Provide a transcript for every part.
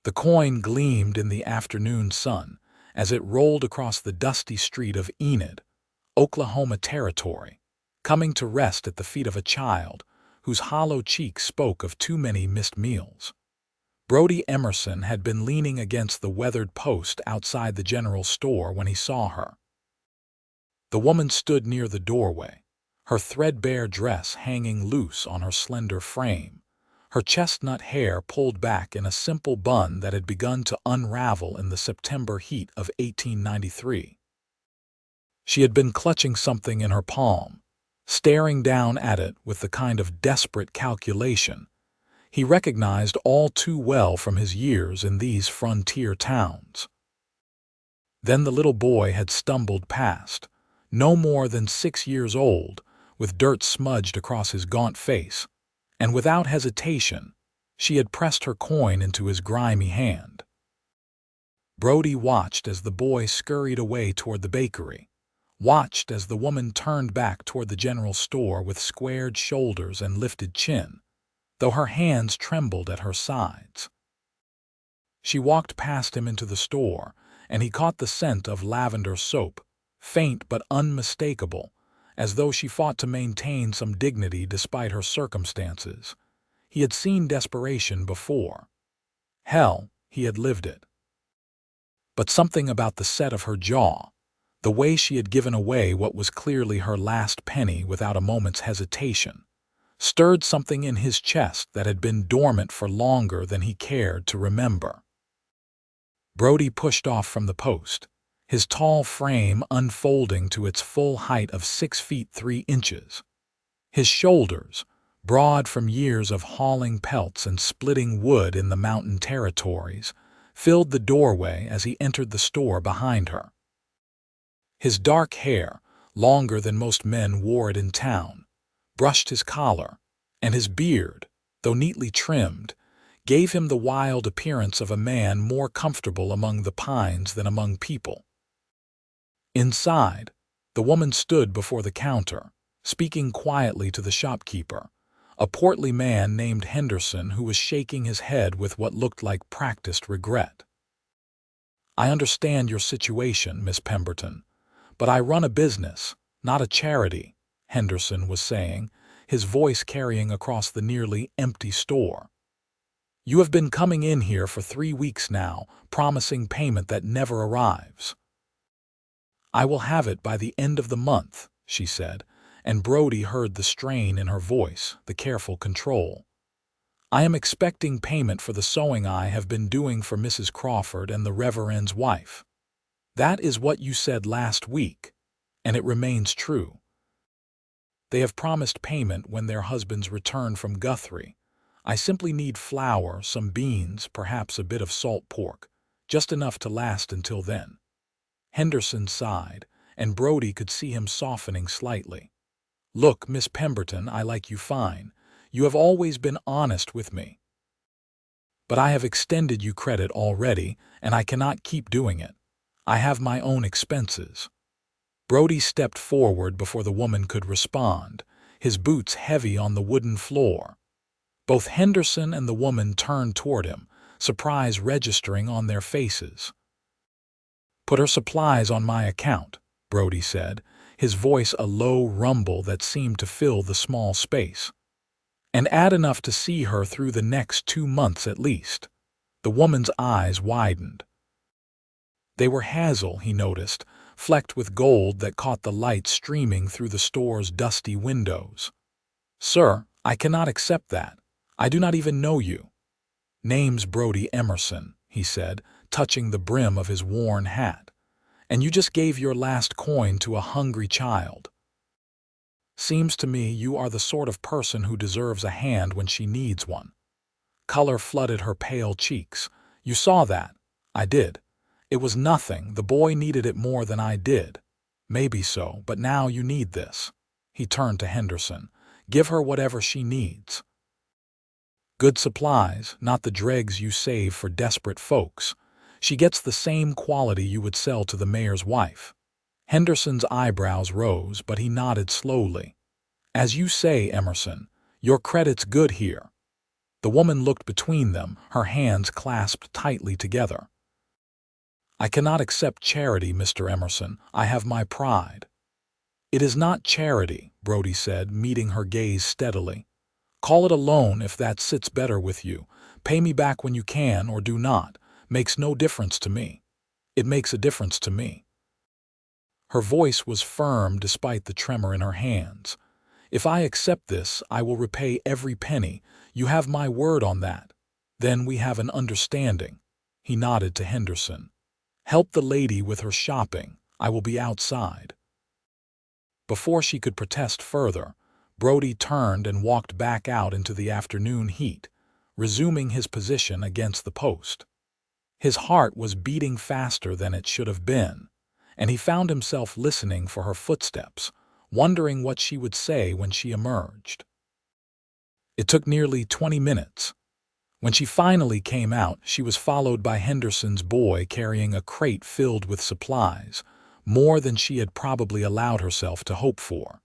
The coin gleamed in the afternoon sun as it rolled across the dusty street of Enid, Oklahoma Territory, coming to rest at the feet of a child whose hollow cheek spoke of too many missed meals. Brody Emerson had been leaning against the weathered post outside the general store when he saw her. The woman stood near the doorway, her threadbare dress hanging loose on her slender frame, her chestnut hair pulled back in a simple bun that had begun to unravel in the September heat of 1893. She had been clutching something in her palm, staring down at it with the kind of desperate calculation he recognized all too well from his years in these frontier towns. Then the little boy had stumbled past, no more than 6 years old, with dirt smudged across his gaunt face, and without hesitation, she had pressed her coin into his grimy hand. Brody watched as the boy scurried away toward the bakery, watched as the woman turned back toward the general store with squared shoulders and lifted chin, though her hands trembled at her sides. She walked past him into the store, and he caught the scent of lavender soap, faint but unmistakable, as though she fought to maintain some dignity despite her circumstances. He had seen desperation before. Hell, he had lived it. But something about the set of her jaw, the way she had given away what was clearly her last penny without a moment's hesitation, stirred something in his chest that had been dormant for longer than he cared to remember. Brody pushed off from the post, his tall frame unfolding to its full height of 6 feet 3 inches. His shoulders, broad from years of hauling pelts and splitting wood in the mountain territories, filled the doorway as he entered the store behind her. His dark hair, longer than most men wore it in town, brushed his collar, and his beard, though neatly trimmed, gave him the wild appearance of a man more comfortable among the pines than among people. Inside, the woman stood before the counter, speaking quietly to the shopkeeper, a portly man named Henderson who was shaking his head with what looked like practiced regret. "I understand your situation, Miss Pemberton, but I run a business, not a charity," Henderson was saying, his voice carrying across the nearly empty store. "You have been coming in here for 3 weeks now, promising payment that never arrives." "I will have it by the end of the month," she said, and Brody heard the strain in her voice, the careful control. "I am expecting payment for the sewing I have been doing for Mrs. Crawford and the Reverend's wife. That is what you said last week, and it remains true. They have promised payment when their husbands return from Guthrie. I simply need flour, some beans, perhaps a bit of salt pork, just enough to last until then." Henderson sighed, and Brody could see him softening slightly. "Look, Miss Pemberton, I like you fine. You have always been honest with me. But I have extended you credit already, and I cannot keep doing it. I have my own expenses." Brody stepped forward before the woman could respond, his boots heavy on the wooden floor. Both Henderson and the woman turned toward him, surprise registering on their faces. "Put her supplies on my account," Brody said, his voice a low rumble that seemed to fill the small space. "And add enough to see her through the next 2 months at least." The woman's eyes widened. They were hazel, he noticed, flecked with gold that caught the light streaming through the store's dusty windows. "Sir, I cannot accept that. I do not even know you." "Name's Brody Emerson," he said, touching the brim of his worn hat. "And you just gave your last coin to a hungry child. Seems to me you are the sort of person who deserves a hand when she needs one." Color flooded her pale cheeks. "You saw that." "I did. It was nothing. The boy needed it more than I did." "Maybe so, but now you need this." He turned to Henderson. "Give her whatever she needs. Good supplies, not the dregs you save for desperate folks. She gets the same quality you would sell to the mayor's wife." Henderson's eyebrows rose, but he nodded slowly. "As you say, Emerson, your credit's good here." The woman looked between them, her hands clasped tightly together. "I cannot accept charity, Mr. Emerson. I have my pride." "It is not charity," Brody said, meeting her gaze steadily. "Call it a loan if that sits better with you. Pay me back when you can or do not. Makes no difference to me. It makes a difference to me." Her voice was firm despite the tremor in her hands. "If I accept this, I will repay every penny. You have my word on that. Then we have an understanding." He nodded to Henderson. "Help the lady with her shopping. I will be outside." Before she could protest further, Brody turned and walked back out into the afternoon heat, resuming his position against the post. His heart was beating faster than it should have been, and he found himself listening for her footsteps, wondering what she would say when she emerged. It took nearly 20 minutes. When she finally came out, she was followed by Henderson's boy carrying a crate filled with supplies, more than she had probably allowed herself to hope for.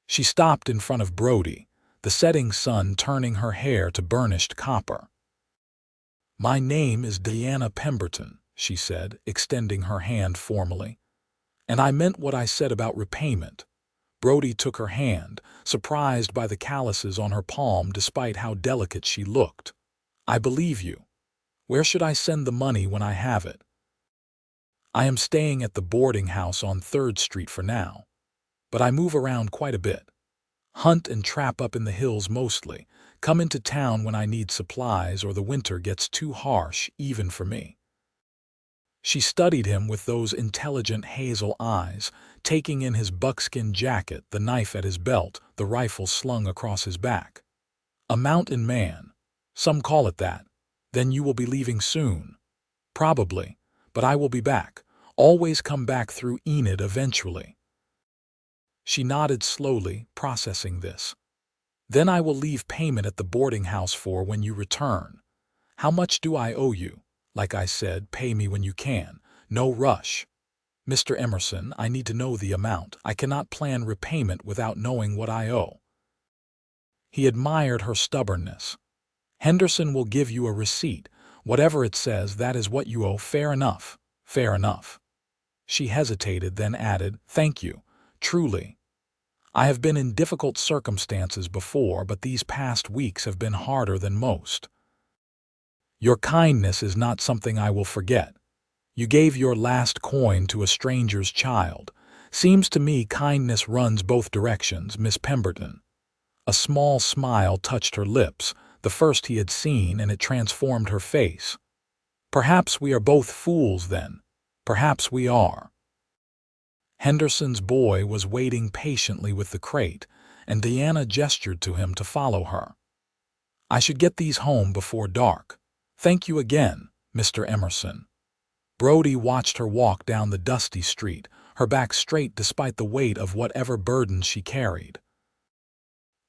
She stopped in front of Brody, the setting sun turning her hair to burnished copper. "My name is Diana Pemberton," she said, extending her hand formally. "And I meant what I said about repayment." Brody took her hand, surprised by the calluses on her palm despite how delicate she looked. "I believe you. Where should I send the money when I have it?" "I am staying at the boarding house on 3rd Street for now. But I move around quite a bit. Hunt and trap up in the hills mostly. Come into town when I need supplies or the winter gets too harsh even for me." She studied him with those intelligent hazel eyes, taking in his buckskin jacket, the knife at his belt, the rifle slung across his back. "A mountain man. Some call it that. Then you will be leaving soon." "Probably, but I will be back. Always come back through Enid eventually." She nodded slowly, processing this. "Then I will leave payment at the boarding house for when you return. How much do I owe you? Like I said, pay me when you can. No rush." "Mr. Emerson, I need to know the amount. I cannot plan repayment without knowing what I owe." He admired her stubbornness. "Henderson will give you a receipt. Whatever it says, that is what you owe. Fair enough. Fair enough." She hesitated, then added, "Thank you. Truly. I have been in difficult circumstances before, but these past weeks have been harder than most. Your kindness is not something I will forget. You gave your last coin to a stranger's child. Seems to me kindness runs both directions, Miss Pemberton." A small smile touched her lips, the first he had seen, and it transformed her face. "Perhaps we are both fools then. Perhaps we are." Henderson's boy was waiting patiently with the crate, and Diana gestured to him to follow her. "I should get these home before dark. Thank you again, Mr. Emerson." Brody watched her walk down the dusty street, her back straight despite the weight of whatever burden she carried.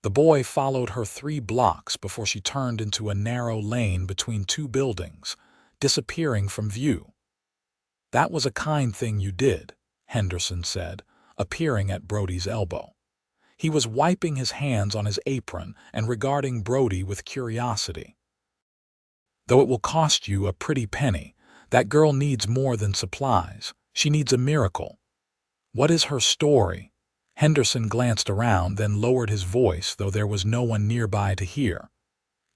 The boy followed her 3 blocks before she turned into a narrow lane between 2 buildings, disappearing from view. "That was a kind thing you did," Henderson said, appearing at Brody's elbow. He was wiping his hands on his apron and regarding Brody with curiosity. "Though it will cost you a pretty penny, that girl needs more than supplies. She needs a miracle." "What is her story?" Henderson glanced around, then lowered his voice, though there was no one nearby to hear.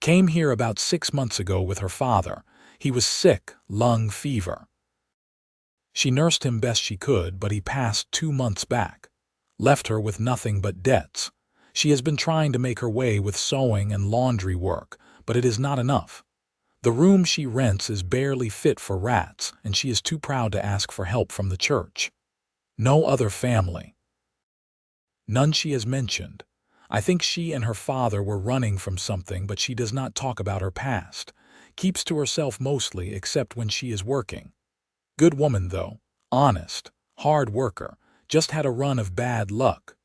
"Came here about 6 months ago with her father. He was sick, lung fever. She nursed him best she could, but he passed 2 months back. Left her with nothing but debts. She has been trying to make her way with sewing and laundry work, but it is not enough. The room she rents is barely fit for rats, and she is too proud to ask for help from the church. No other family. None she has mentioned. I think she and her father were running from something, but she does not talk about her past. Keeps to herself mostly, except when she is working. Good woman, though. Honest. Hard worker. Just had a run of bad luck."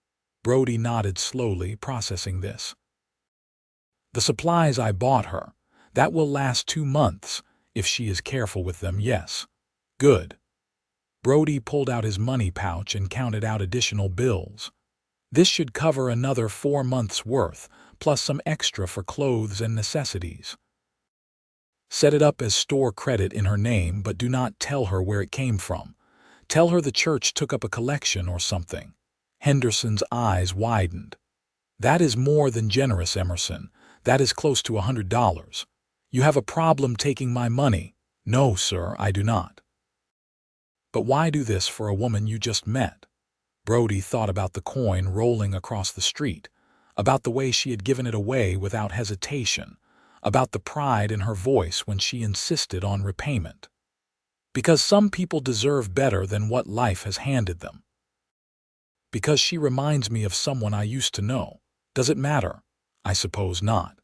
Brody nodded slowly, processing this. "The supplies I bought her. That will last 2 months, if she is careful with them, yes." "Good." Brody pulled out his money pouch and counted out additional bills. "This should cover another 4 months' worth, plus some extra for clothes and necessities. Set it up as store credit in her name, but do not tell her where it came from. Tell her the church took up a collection or something." Henderson's eyes widened. "That is more than generous, Emerson. That is close to $100. You have a problem taking my money." "No, sir, I do not." "But why do this for a woman you just met?" Brody thought about the coin rolling across the street, about the way she had given it away without hesitation, about the pride in her voice when she insisted on repayment. "Because some people deserve better than what life has handed them." "Because she reminds me of someone I used to know. Does it matter?" "I suppose not."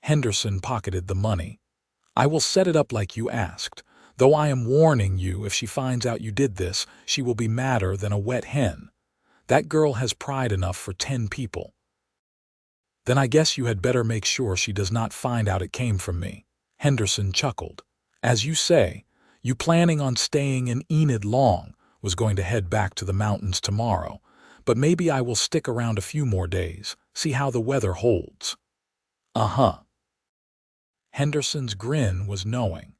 Henderson pocketed the money. "I will set it up like you asked, though I am warning you, if she finds out you did this, she will be madder than a wet hen. That girl has pride enough for 10 people." "Then I guess you had better make sure she does not find out it came from me." Henderson chuckled. "As you say, you planning on staying in Enid long, was going to head back to the mountains tomorrow, but maybe I will stick around a few more days, see how the weather holds." "Uh-huh." Henderson's grin was knowing.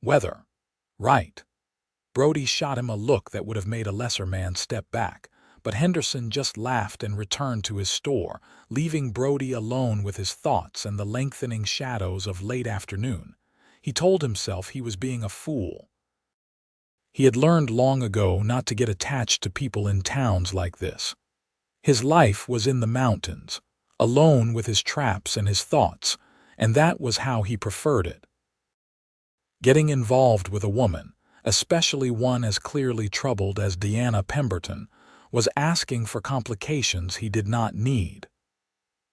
"Weather. Right." Brody shot him a look that would have made a lesser man step back, but Henderson just laughed and returned to his store, leaving Brody alone with his thoughts and the lengthening shadows of late afternoon. He told himself he was being a fool. He had learned long ago not to get attached to people in towns like this. His life was in the mountains, alone with his traps and his thoughts, and that was how he preferred it. Getting involved with a woman, especially one as clearly troubled as Diana Pemberton, was asking for complications he did not need.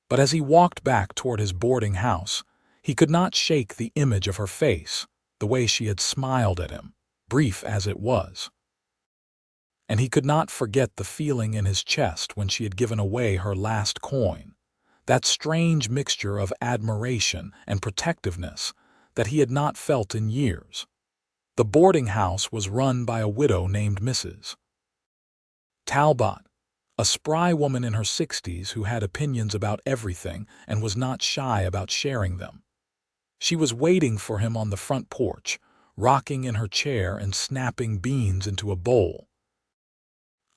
But as he walked back toward his boarding house, he could not shake the image of her face, the way she had smiled at him, brief as it was. And he could not forget the feeling in his chest when she had given away her last coin, that strange mixture of admiration and protectiveness that he had not felt in years. The boarding house was run by a widow named Mrs. Talbot, a spry woman in her 60s who had opinions about everything and was not shy about sharing them. She was waiting for him on the front porch, rocking in her chair and snapping beans into a bowl.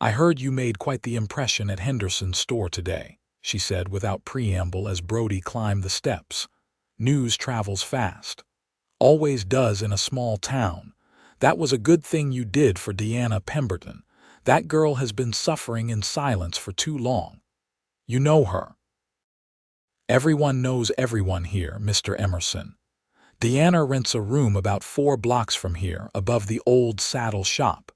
"I heard you made quite the impression at Henderson's store today," she said without preamble as Brody climbed the steps. "News travels fast. Always does in a small town. That was a good thing you did for Diana Pemberton. That girl has been suffering in silence for too long. You know her." "Everyone knows everyone here, Mr. Emerson. Diana rents a room about 4 blocks from here, above the old saddle shop.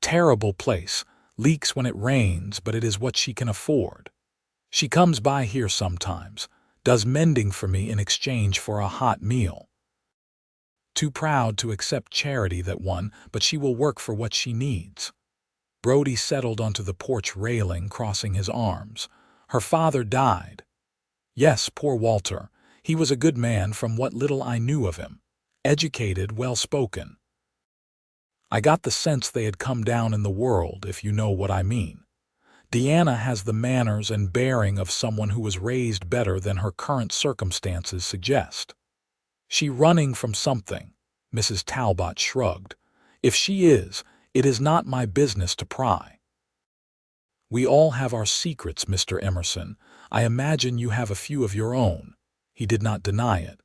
Terrible place, leaks when it rains, but it is what she can afford. She comes by here sometimes, does mending for me in exchange for a hot meal. Too proud to accept charity, that one, but she will work for what she needs." Brody settled onto the porch railing, crossing his arms. "Her father died." "Yes, poor Walter. He was a good man from what little I knew of him. Educated, well-spoken. I got the sense they had come down in the world, if you know what I mean. Diana has the manners and bearing of someone who was raised better than her current circumstances suggest." "She running from something?" Mrs. Talbot shrugged. "If she is, it is not my business to pry." "We all have our secrets, Mr. Emerson. I imagine you have a few of your own." He did not deny it.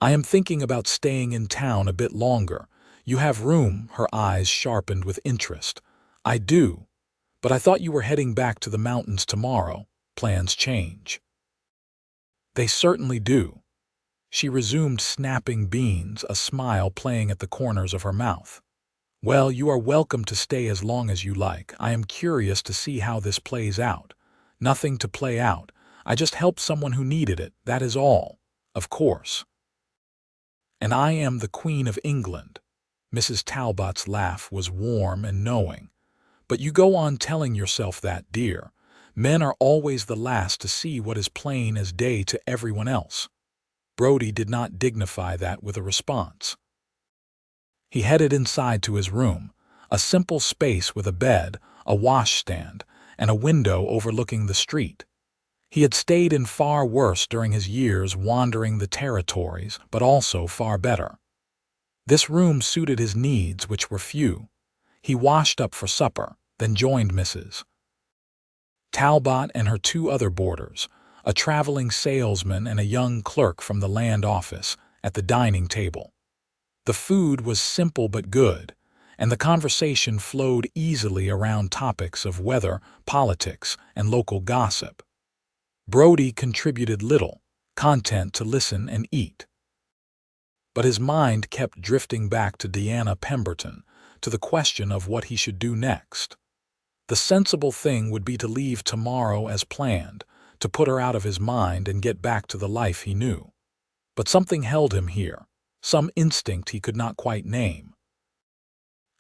"I am thinking about staying in town a bit longer. You have room?" Her eyes sharpened with interest. "I do. But I thought you were heading back to the mountains tomorrow. Plans change." "They certainly do." She resumed snapping beans, a smile playing at the corners of her mouth. "Well, you are welcome to stay as long as you like. I am curious to see how this plays out." "Nothing to play out. I just helped someone who needed it, that is all. Of course. And I am the Queen of England." Mrs. Talbot's laugh was warm and knowing. "But you go on telling yourself that, dear. Men are always the last to see what is plain as day to everyone else." Brody did not dignify that with a response. He headed inside to his room, a simple space with a bed, a washstand, and a window overlooking the street. He had stayed in far worse during his years wandering the territories, but also far better. This room suited his needs, which were few. He washed up for supper, then joined Mrs. Talbot and her two other boarders, a traveling salesman and a young clerk from the land office, at the dining table. The food was simple but good, and the conversation flowed easily around topics of weather, politics, and local gossip. Brody contributed little, content to listen and eat. But his mind kept drifting back to Diana Pemberton, to the question of what he should do next. The sensible thing would be to leave tomorrow as planned, to put her out of his mind and get back to the life he knew. But something held him here, some instinct he could not quite name.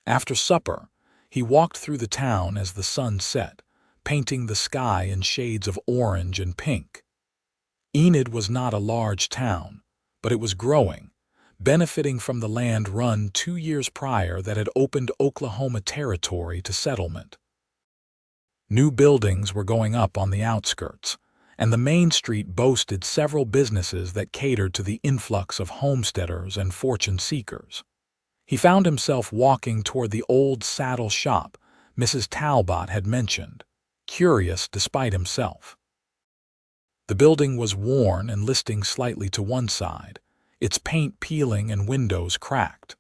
After supper, he walked through the town as the sun set, painting the sky in shades of orange and pink. Enid was not a large town, but it was growing, benefiting from the land run 2 years prior that had opened Oklahoma Territory to settlement. New buildings were going up on the outskirts, and the main street boasted several businesses that catered to the influx of homesteaders and fortune seekers. He found himself walking toward the old saddle shop Mrs. Talbot had mentioned, curious despite himself. The building was worn and listing slightly to one side, its paint peeling and windows cracked.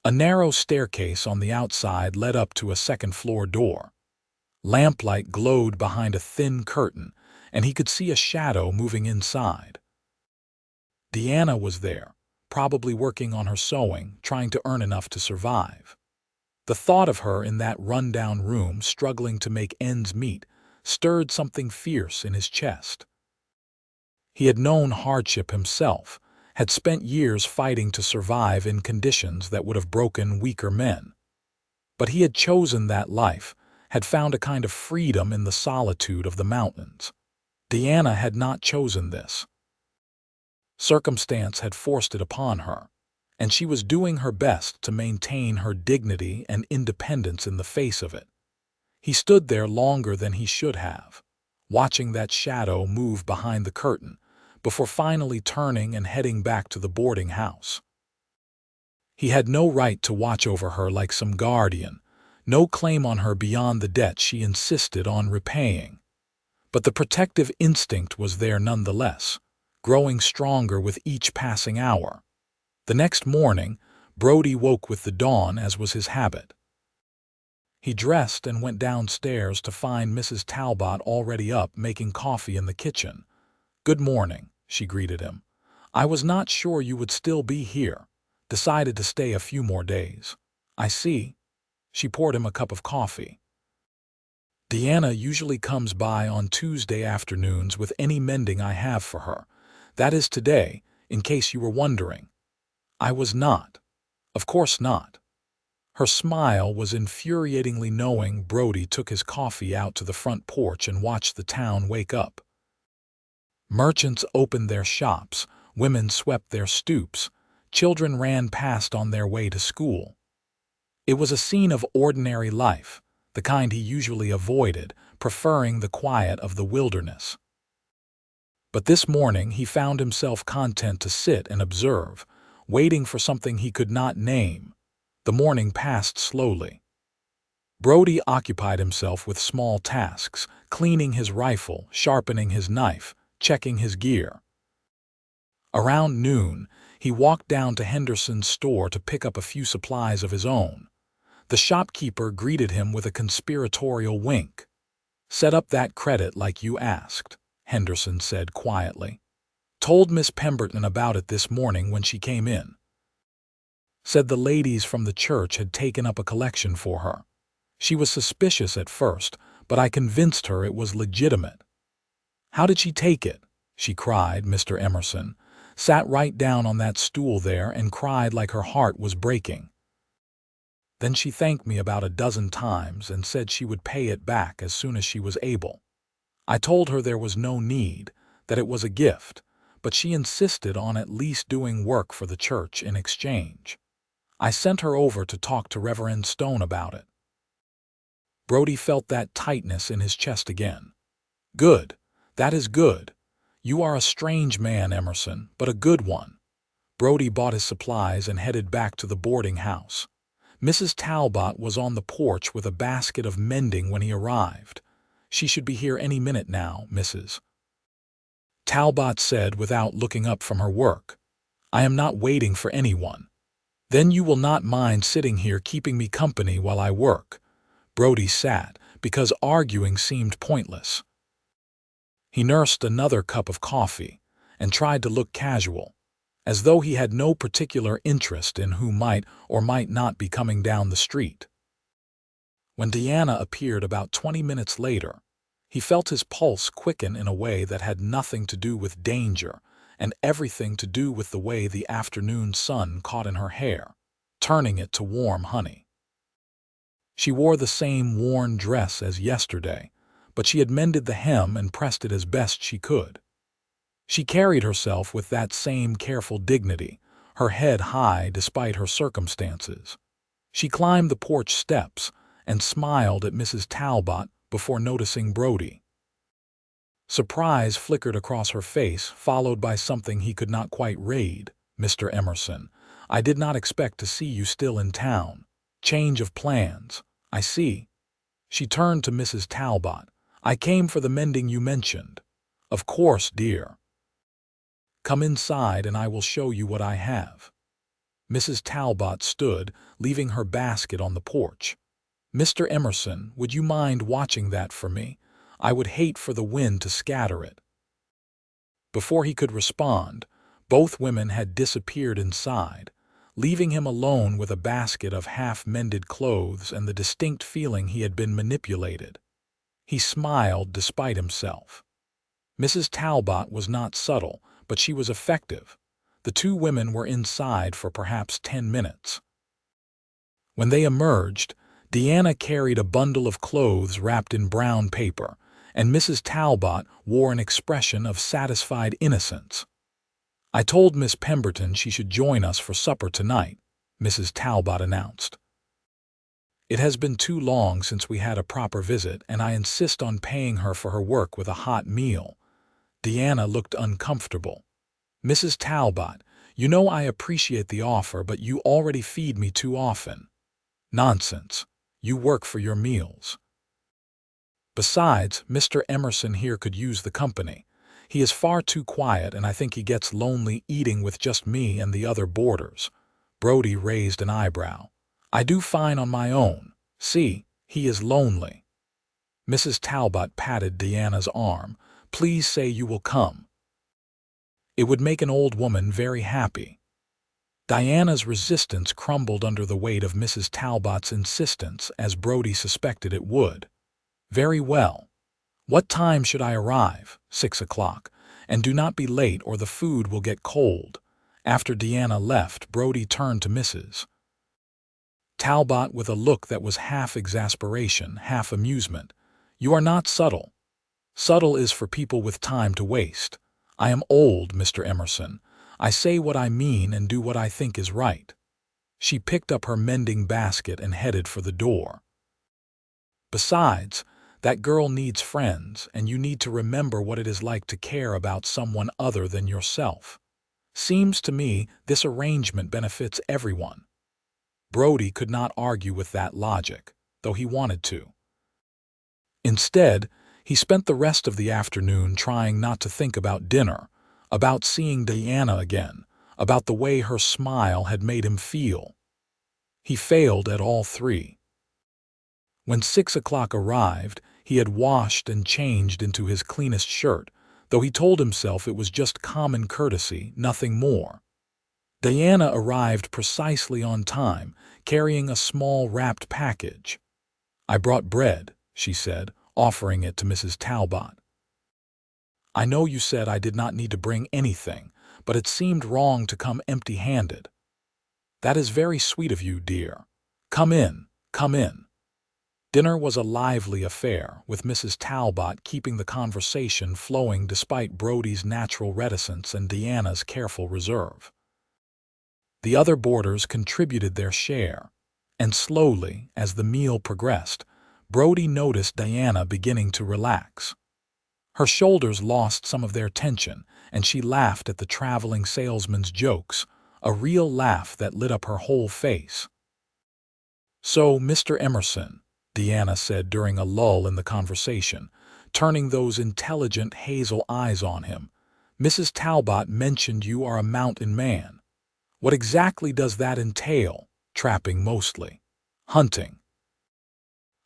A narrow staircase on the outside led up to a second-floor door. Lamplight glowed behind a thin curtain, and he could see a shadow moving inside. Diana was there, probably working on her sewing, trying to earn enough to survive. The thought of her in that run-down room, struggling to make ends meet, stirred something fierce in his chest. He had known hardship himself, had spent years fighting to survive in conditions that would have broken weaker men. But he had chosen that life, had found a kind of freedom in the solitude of the mountains. Diana had not chosen this. Circumstance had forced it upon her, and she was doing her best to maintain her dignity and independence in the face of it. He stood there longer than he should have, watching that shadow move behind the curtain, before finally turning and heading back to the boarding house. He had no right to watch over her like some guardian, no claim on her beyond the debt she insisted on repaying. But the protective instinct was there nonetheless, growing stronger with each passing hour. The next morning, Brody woke with the dawn, as was his habit. He dressed and went downstairs to find Mrs. Talbot already up making coffee in the kitchen. "Good morning," she greeted him. "I was not sure you would still be here. Decided to stay a few more days." "I see." She poured him a cup of coffee. "Diana usually comes by on Tuesday afternoons with any mending I have for her. That is today, in case you were wondering." "I was not. Of course not." Her smile was infuriatingly knowing. Brody took his coffee out to the front porch and watched the town wake up. Merchants opened their shops, women swept their stoops, children ran past on their way to school. It was a scene of ordinary life, the kind he usually avoided, preferring the quiet of the wilderness. But this morning he found himself content to sit and observe, waiting for something he could not name. The morning passed slowly. Brody occupied himself with small tasks, cleaning his rifle, sharpening his knife, checking his gear. Around noon, he walked down to Henderson's store to pick up a few supplies of his own. The shopkeeper greeted him with a conspiratorial wink. "Set up that credit like you asked," Henderson said quietly. "Told Miss Pemberton about it this morning when she came in. Said the ladies from the church had taken up a collection for her. She was suspicious at first, but I convinced her it was legitimate." "How did she take it?" she cried. Mr. Emerson sat right down on that stool there and cried like her heart was breaking. "Then she thanked me about a dozen times and said she would pay it back as soon as she was able. I told her there was no need, that it was a gift, but she insisted on at least doing work for the church in exchange. I sent her over to talk to Reverend Stone about it." Brody felt that tightness in his chest again. Good. That is good. You are a strange man, Emerson, but a good one. Brody bought his supplies and headed back to the boarding house. Mrs. Talbot was on the porch with a basket of mending when he arrived. She should be here any minute now, Mrs. Talbot said without looking up from her work. I am not waiting for anyone. Then you will not mind sitting here keeping me company while I work. Brody sat, because arguing seemed pointless. He nursed another cup of coffee and tried to look casual, as though he had no particular interest in who might or might not be coming down the street. When Diana appeared about 20 minutes later, he felt his pulse quicken in a way that had nothing to do with danger and everything to do with the way the afternoon sun caught in her hair, turning it to warm honey. She wore the same worn dress as yesterday, but she had mended the hem and pressed it as best she could. She carried herself with that same careful dignity, her head high despite her circumstances. She climbed the porch steps and smiled at Mrs. Talbot before noticing Brody. Surprise flickered across her face, followed by something he could not quite read. Mr. Emerson, I did not expect to see you still in town. Change of plans, I see. She turned to Mrs. Talbot. I came for the mending you mentioned. Of course, dear. Come inside and I will show you what I have. Mrs. Talbot stood, leaving her basket on the porch. Mr. Emerson, would you mind watching that for me? I would hate for the wind to scatter it. Before he could respond, both women had disappeared inside, leaving him alone with a basket of half-mended clothes and the distinct feeling he had been manipulated. He smiled despite himself. Mrs. Talbot was not subtle, but she was effective. The two women were inside for perhaps 10 minutes. When they emerged, Diana carried a bundle of clothes wrapped in brown paper, and Mrs. Talbot wore an expression of satisfied innocence. I told Miss Pemberton she should join us for supper tonight, Mrs. Talbot announced. It has been too long since we had a proper visit, and I insist on paying her for her work with a hot meal. Diana looked uncomfortable. Mrs. Talbot, you know I appreciate the offer, but you already feed me too often. Nonsense. You work for your meals. Besides, Mr. Emerson here could use the company. He is far too quiet, and I think he gets lonely eating with just me and the other boarders. Brody raised an eyebrow. I do fine on my own. See, he is lonely. Mrs. Talbot patted Diana's arm. Please say you will come. It would make an old woman very happy. Diana's resistance crumbled under the weight of Mrs. Talbot's insistence, as Brody suspected it would. Very well. What time should I arrive? 6 o'clock. And do not be late or the food will get cold. After Diana left, Brody turned to Mrs. Talbot with a look that was half exasperation, half amusement. You are not subtle. Subtle is for people with time to waste. I am old, Mr. Emerson. I say what I mean and do what I think is right. She picked up her mending basket and headed for the door. Besides, that girl needs friends, and you need to remember what it is like to care about someone other than yourself. Seems to me this arrangement benefits everyone. Brody could not argue with that logic, though he wanted to. Instead, he spent the rest of the afternoon trying not to think about dinner, about seeing Diana again, about the way her smile had made him feel. He failed at all three. When 6 o'clock arrived, he had washed and changed into his cleanest shirt, though he told himself it was just common courtesy, nothing more. Diana arrived precisely on time, carrying a small wrapped package. I brought bread, she said, offering it to Mrs. Talbot. I know you said I did not need to bring anything, but it seemed wrong to come empty-handed. That is very sweet of you, dear. Come in, come in. Dinner was a lively affair, with Mrs. Talbot keeping the conversation flowing despite Brody's natural reticence and Diana's careful reserve. The other boarders contributed their share, and slowly, as the meal progressed, Brody noticed Diana beginning to relax. Her shoulders lost some of their tension, and she laughed at the traveling salesman's jokes, a real laugh that lit up her whole face. "So, Mr. Emerson," Diana said during a lull in the conversation, turning those intelligent hazel eyes on him, "Mrs. Talbot mentioned you are a mountain man. What exactly does that entail? Trapping mostly. Hunting."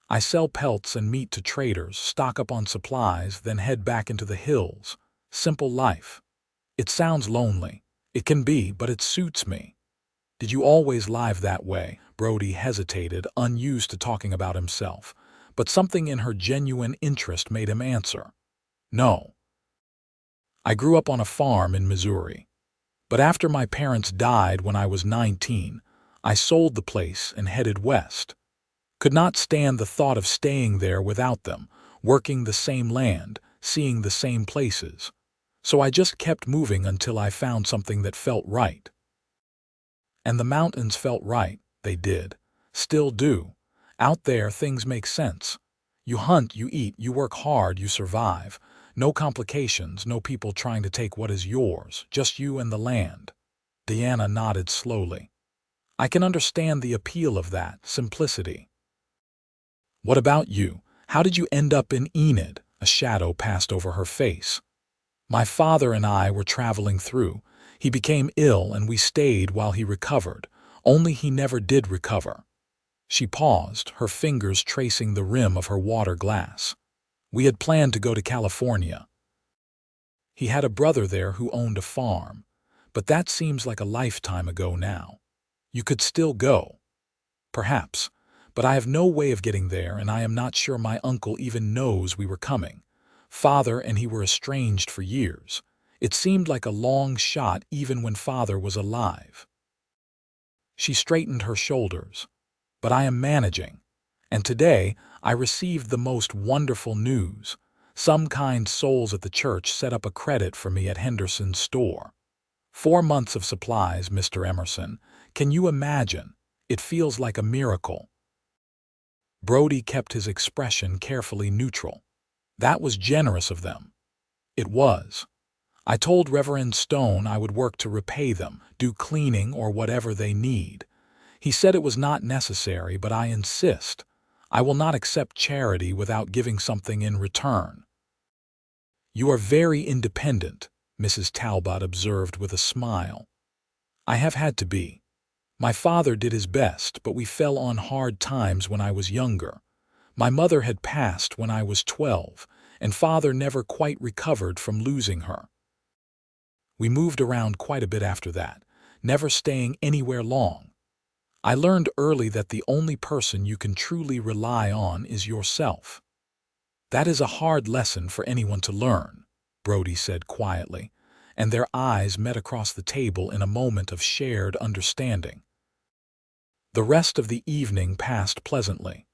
"I sell pelts and meat to traders, stock up on supplies, then head back into the hills. Simple life. It sounds lonely. It can be, but it suits me." "Did you always live that way?" Brody hesitated, unused to talking about himself, but something in her genuine interest made him answer. "No. I grew up on a farm in Missouri. But after my parents died when I was 19, I sold the place and headed west. Could not stand the thought of staying there without them, working the same land, seeing the same places. So I just kept moving until I found something that felt right." And the mountains felt right, they did. Still do. Out there, things make sense. You hunt, you eat, you work hard, you survive. No complications, no people trying to take what is yours, just you and the land. Diana nodded slowly. "I can understand the appeal of that, simplicity." "What about you? How did you end up in Enid?" A shadow passed over her face. "My father and I were traveling through. He became ill and we stayed while he recovered, only he never did recover." She paused, her fingers tracing the rim of her water glass. "We had planned to go to California. He had a brother there who owned a farm, but that seems like a lifetime ago now. You could still go. Perhaps, but I have no way of getting there, and I am not sure my uncle even knows we were coming. Father and he were estranged for years. It seemed like a long shot even when father was alive." She straightened her shoulders. "But I am managing. And today I received the most wonderful news. Some kind souls at the church set up a credit for me at Henderson's store. 4 months of supplies, Mr. Emerson. Can you imagine? It feels like a miracle." Brody kept his expression carefully neutral. "That was generous of them." "It was. I told Reverend Stone I would work to repay them, do cleaning or whatever they need. He said it was not necessary, but I insist. I will not accept charity without giving something in return." "You are very independent," Mrs. Talbot observed with a smile. "I have had to be. My father did his best, but we fell on hard times when I was younger. My mother had passed when I was 12, and father never quite recovered from losing her. We moved around quite a bit after that, never staying anywhere long. I learned early that the only person you can truly rely on is yourself." "That is a hard lesson for anyone to learn," Brody said quietly, and their eyes met across the table in a moment of shared understanding. The rest of the evening passed pleasantly.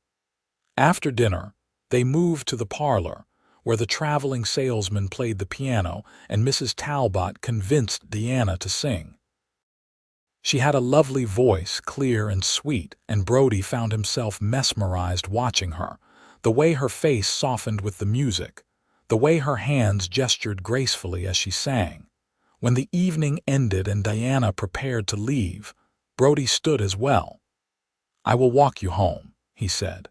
After dinner, they moved to the parlor, where the traveling salesman played the piano and Mrs. Talbot convinced Diana to sing. She had a lovely voice, clear and sweet, and Brody found himself mesmerized watching her, the way her face softened with the music, the way her hands gestured gracefully as she sang. When the evening ended and Diana prepared to leave, Brody stood as well. "I will walk you home," he said.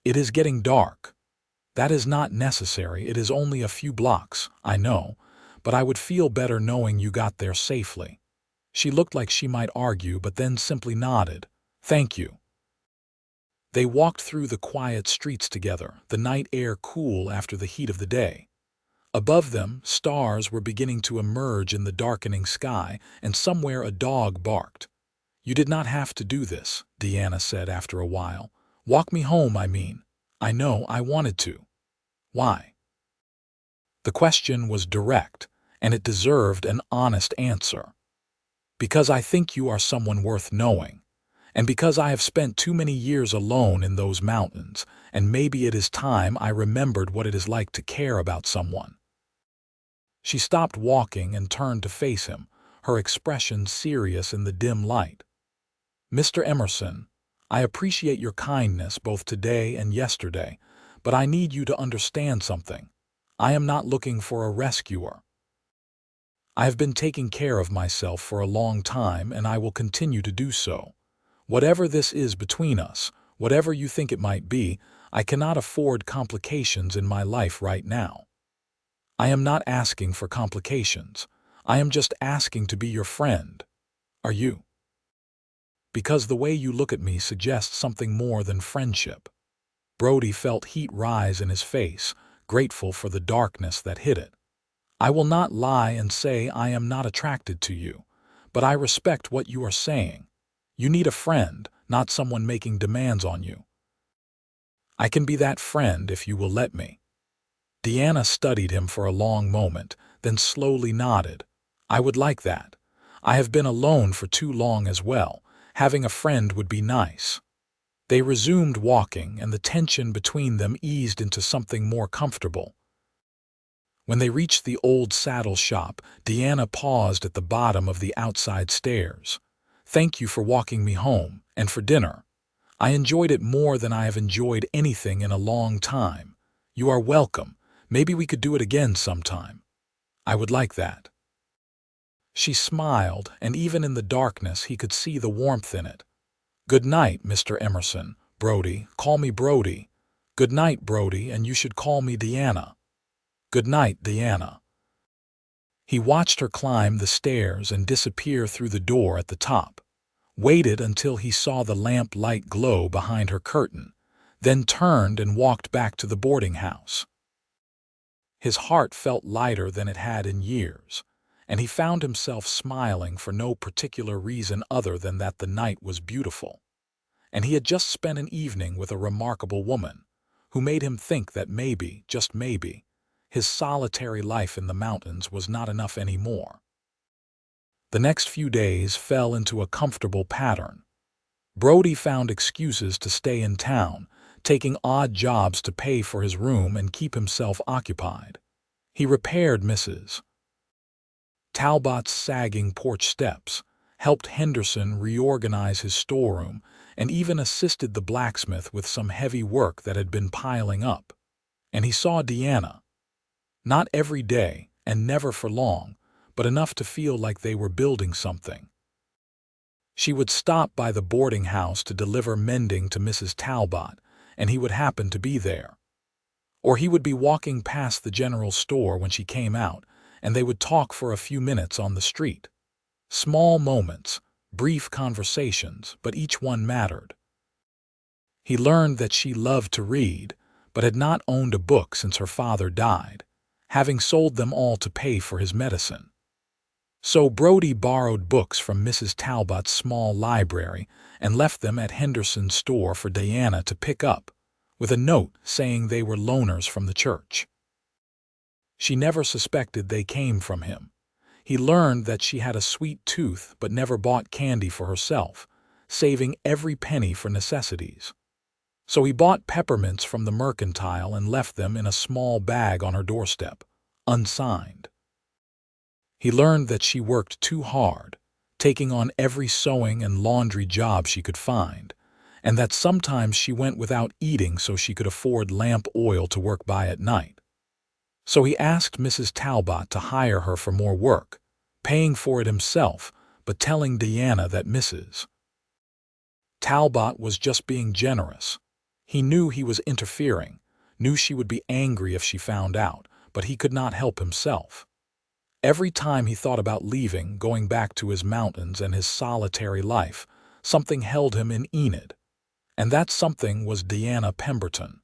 "It is getting dark." "That is not necessary. It is only a few blocks, I know, but I would feel better knowing you got there safely." She looked like she might argue, but then simply nodded. "Thank you." They walked through the quiet streets together, the night air cool after the heat of the day. Above them, stars were beginning to emerge in the darkening sky, and somewhere a dog barked. "You did not have to do this," Diana said after a while. "Walk me home, I mean. I know I wanted to." "Why?" The question was direct, and it deserved an honest answer. "Because I think you are someone worth knowing, and because I have spent too many years alone in those mountains, and maybe it is time I remembered what it is like to care about someone." She stopped walking and turned to face him, her expression serious in the dim light. "Mr. Emerson, I appreciate your kindness both today and yesterday, but I need you to understand something. I am not looking for a rescuer. I have been taking care of myself for a long time, and I will continue to do so. Whatever this is between us, whatever you think it might be, I cannot afford complications in my life right now. I am not asking for complications. I am just asking to be your friend. Are you? Because the way you look at me suggests something more than friendship. Brody felt heat rise in his face, grateful for the darkness that hid it. I will not lie and say I am not attracted to you, but I respect what you are saying. You need a friend, not someone making demands on you. I can be that friend if you will let me. Diana studied him for a long moment, then slowly nodded. I would like that. I have been alone for too long as well. Having a friend would be nice. They resumed walking, and the tension between them eased into something more comfortable. When they reached the old saddle shop, Diana paused at the bottom of the outside stairs. Thank you for walking me home, and for dinner. I enjoyed it more than I have enjoyed anything in a long time. You are welcome. Maybe we could do it again sometime. I would like that. She smiled, and even in the darkness he could see the warmth in it. Good night, Mr. Emerson. Brody, call me Brody. Good night, Brody, and you should call me Diana. Good night, Diana. He watched her climb the stairs and disappear through the door at the top, waited until he saw the lamp light glow behind her curtain, then turned and walked back to the boarding house. His heart felt lighter than it had in years, and he found himself smiling for no particular reason other than that the night was beautiful, and he had just spent an evening with a remarkable woman, who made him think that maybe, just maybe, his solitary life in the mountains was not enough anymore. The next few days fell into a comfortable pattern. Brody found excuses to stay in town, taking odd jobs to pay for his room and keep himself occupied. He repaired Mrs. Talbot's sagging porch steps, helped Henderson reorganize his storeroom, and even assisted the blacksmith with some heavy work that had been piling up. And he saw Diana. Not every day, and never for long, but enough to feel like they were building something. She would stop by the boarding house to deliver mending to Mrs. Talbot, and he would happen to be there. Or he would be walking past the general store when she came out, and they would talk for a few minutes on the street. Small moments, brief conversations, but each one mattered. He learned that she loved to read, but had not owned a book since her father died, having sold them all to pay for his medicine. So Brody borrowed books from Mrs. Talbot's small library and left them at Henderson's store for Diana to pick up, with a note saying they were loaners from the church. She never suspected they came from him. He learned that she had a sweet tooth but never bought candy for herself, saving every penny for necessities. So he bought peppermints from the mercantile and left them in a small bag on her doorstep, unsigned. He learned that she worked too hard, taking on every sewing and laundry job she could find, and that sometimes she went without eating so she could afford lamp oil to work by at night. So he asked Mrs. Talbot to hire her for more work, paying for it himself, but telling Diana that Mrs. Talbot was just being generous. He knew he was interfering, knew she would be angry if she found out, but he could not help himself. Every time he thought about leaving, going back to his mountains and his solitary life, something held him in Enid, and that something was Diana Pemberton.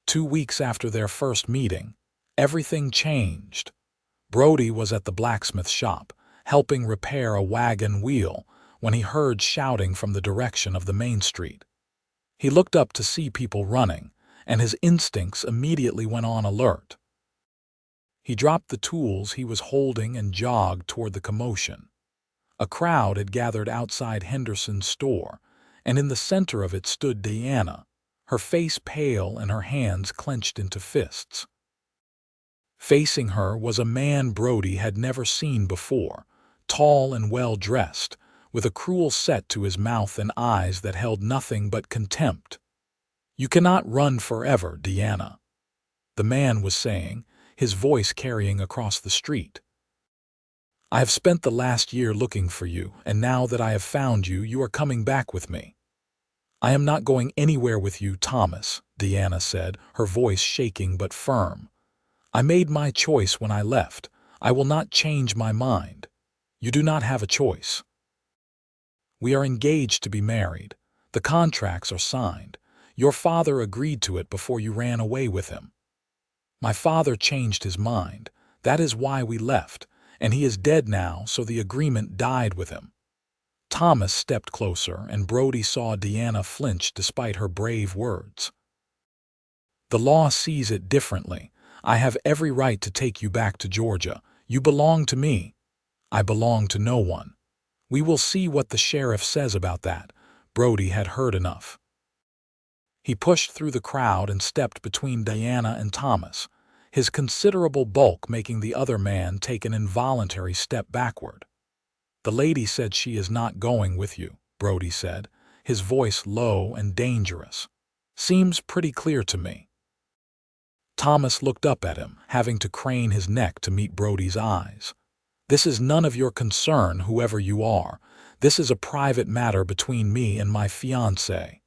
2 weeks after their first meeting, everything changed. Brody was at the blacksmith shop, helping repair a wagon wheel, when he heard shouting from the direction of the main street. He looked up to see people running, and his instincts immediately went on alert. He dropped the tools he was holding and jogged toward the commotion. A crowd had gathered outside Henderson's store, and in the center of it stood Diana, her face pale and her hands clenched into fists. Facing her was a man Brody had never seen before, tall and well-dressed, with a cruel set to his mouth and eyes that held nothing but contempt. "You cannot run forever, Diana." the man was saying, his voice carrying across the street. "I have spent the last year looking for you, and now that I have found you, you are coming back with me." "I am not going anywhere with you, Thomas," Diana said, her voice shaking but firm. "I made my choice when I left. I will not change my mind. You do not have a choice. We are engaged to be married. The contracts are signed. Your father agreed to it before you ran away with him. My father changed his mind. That is why we left, and he is dead now, so the agreement died with him." Thomas stepped closer, and Brody saw Diana flinch despite her brave words. "The law sees it differently. I have every right to take you back to Georgia. You belong to me. I belong to no one. We will see what the sheriff says about that." Brody had heard enough. He pushed through the crowd and stepped between Diana and Thomas, his considerable bulk making the other man take an involuntary step backward. "The lady said she is not going with you," Brody said, his voice low and dangerous. "Seems pretty clear to me." Thomas looked up at him, having to crane his neck to meet Brody's eyes. "This is none of your concern, whoever you are. This is a private matter between me and my fiancée."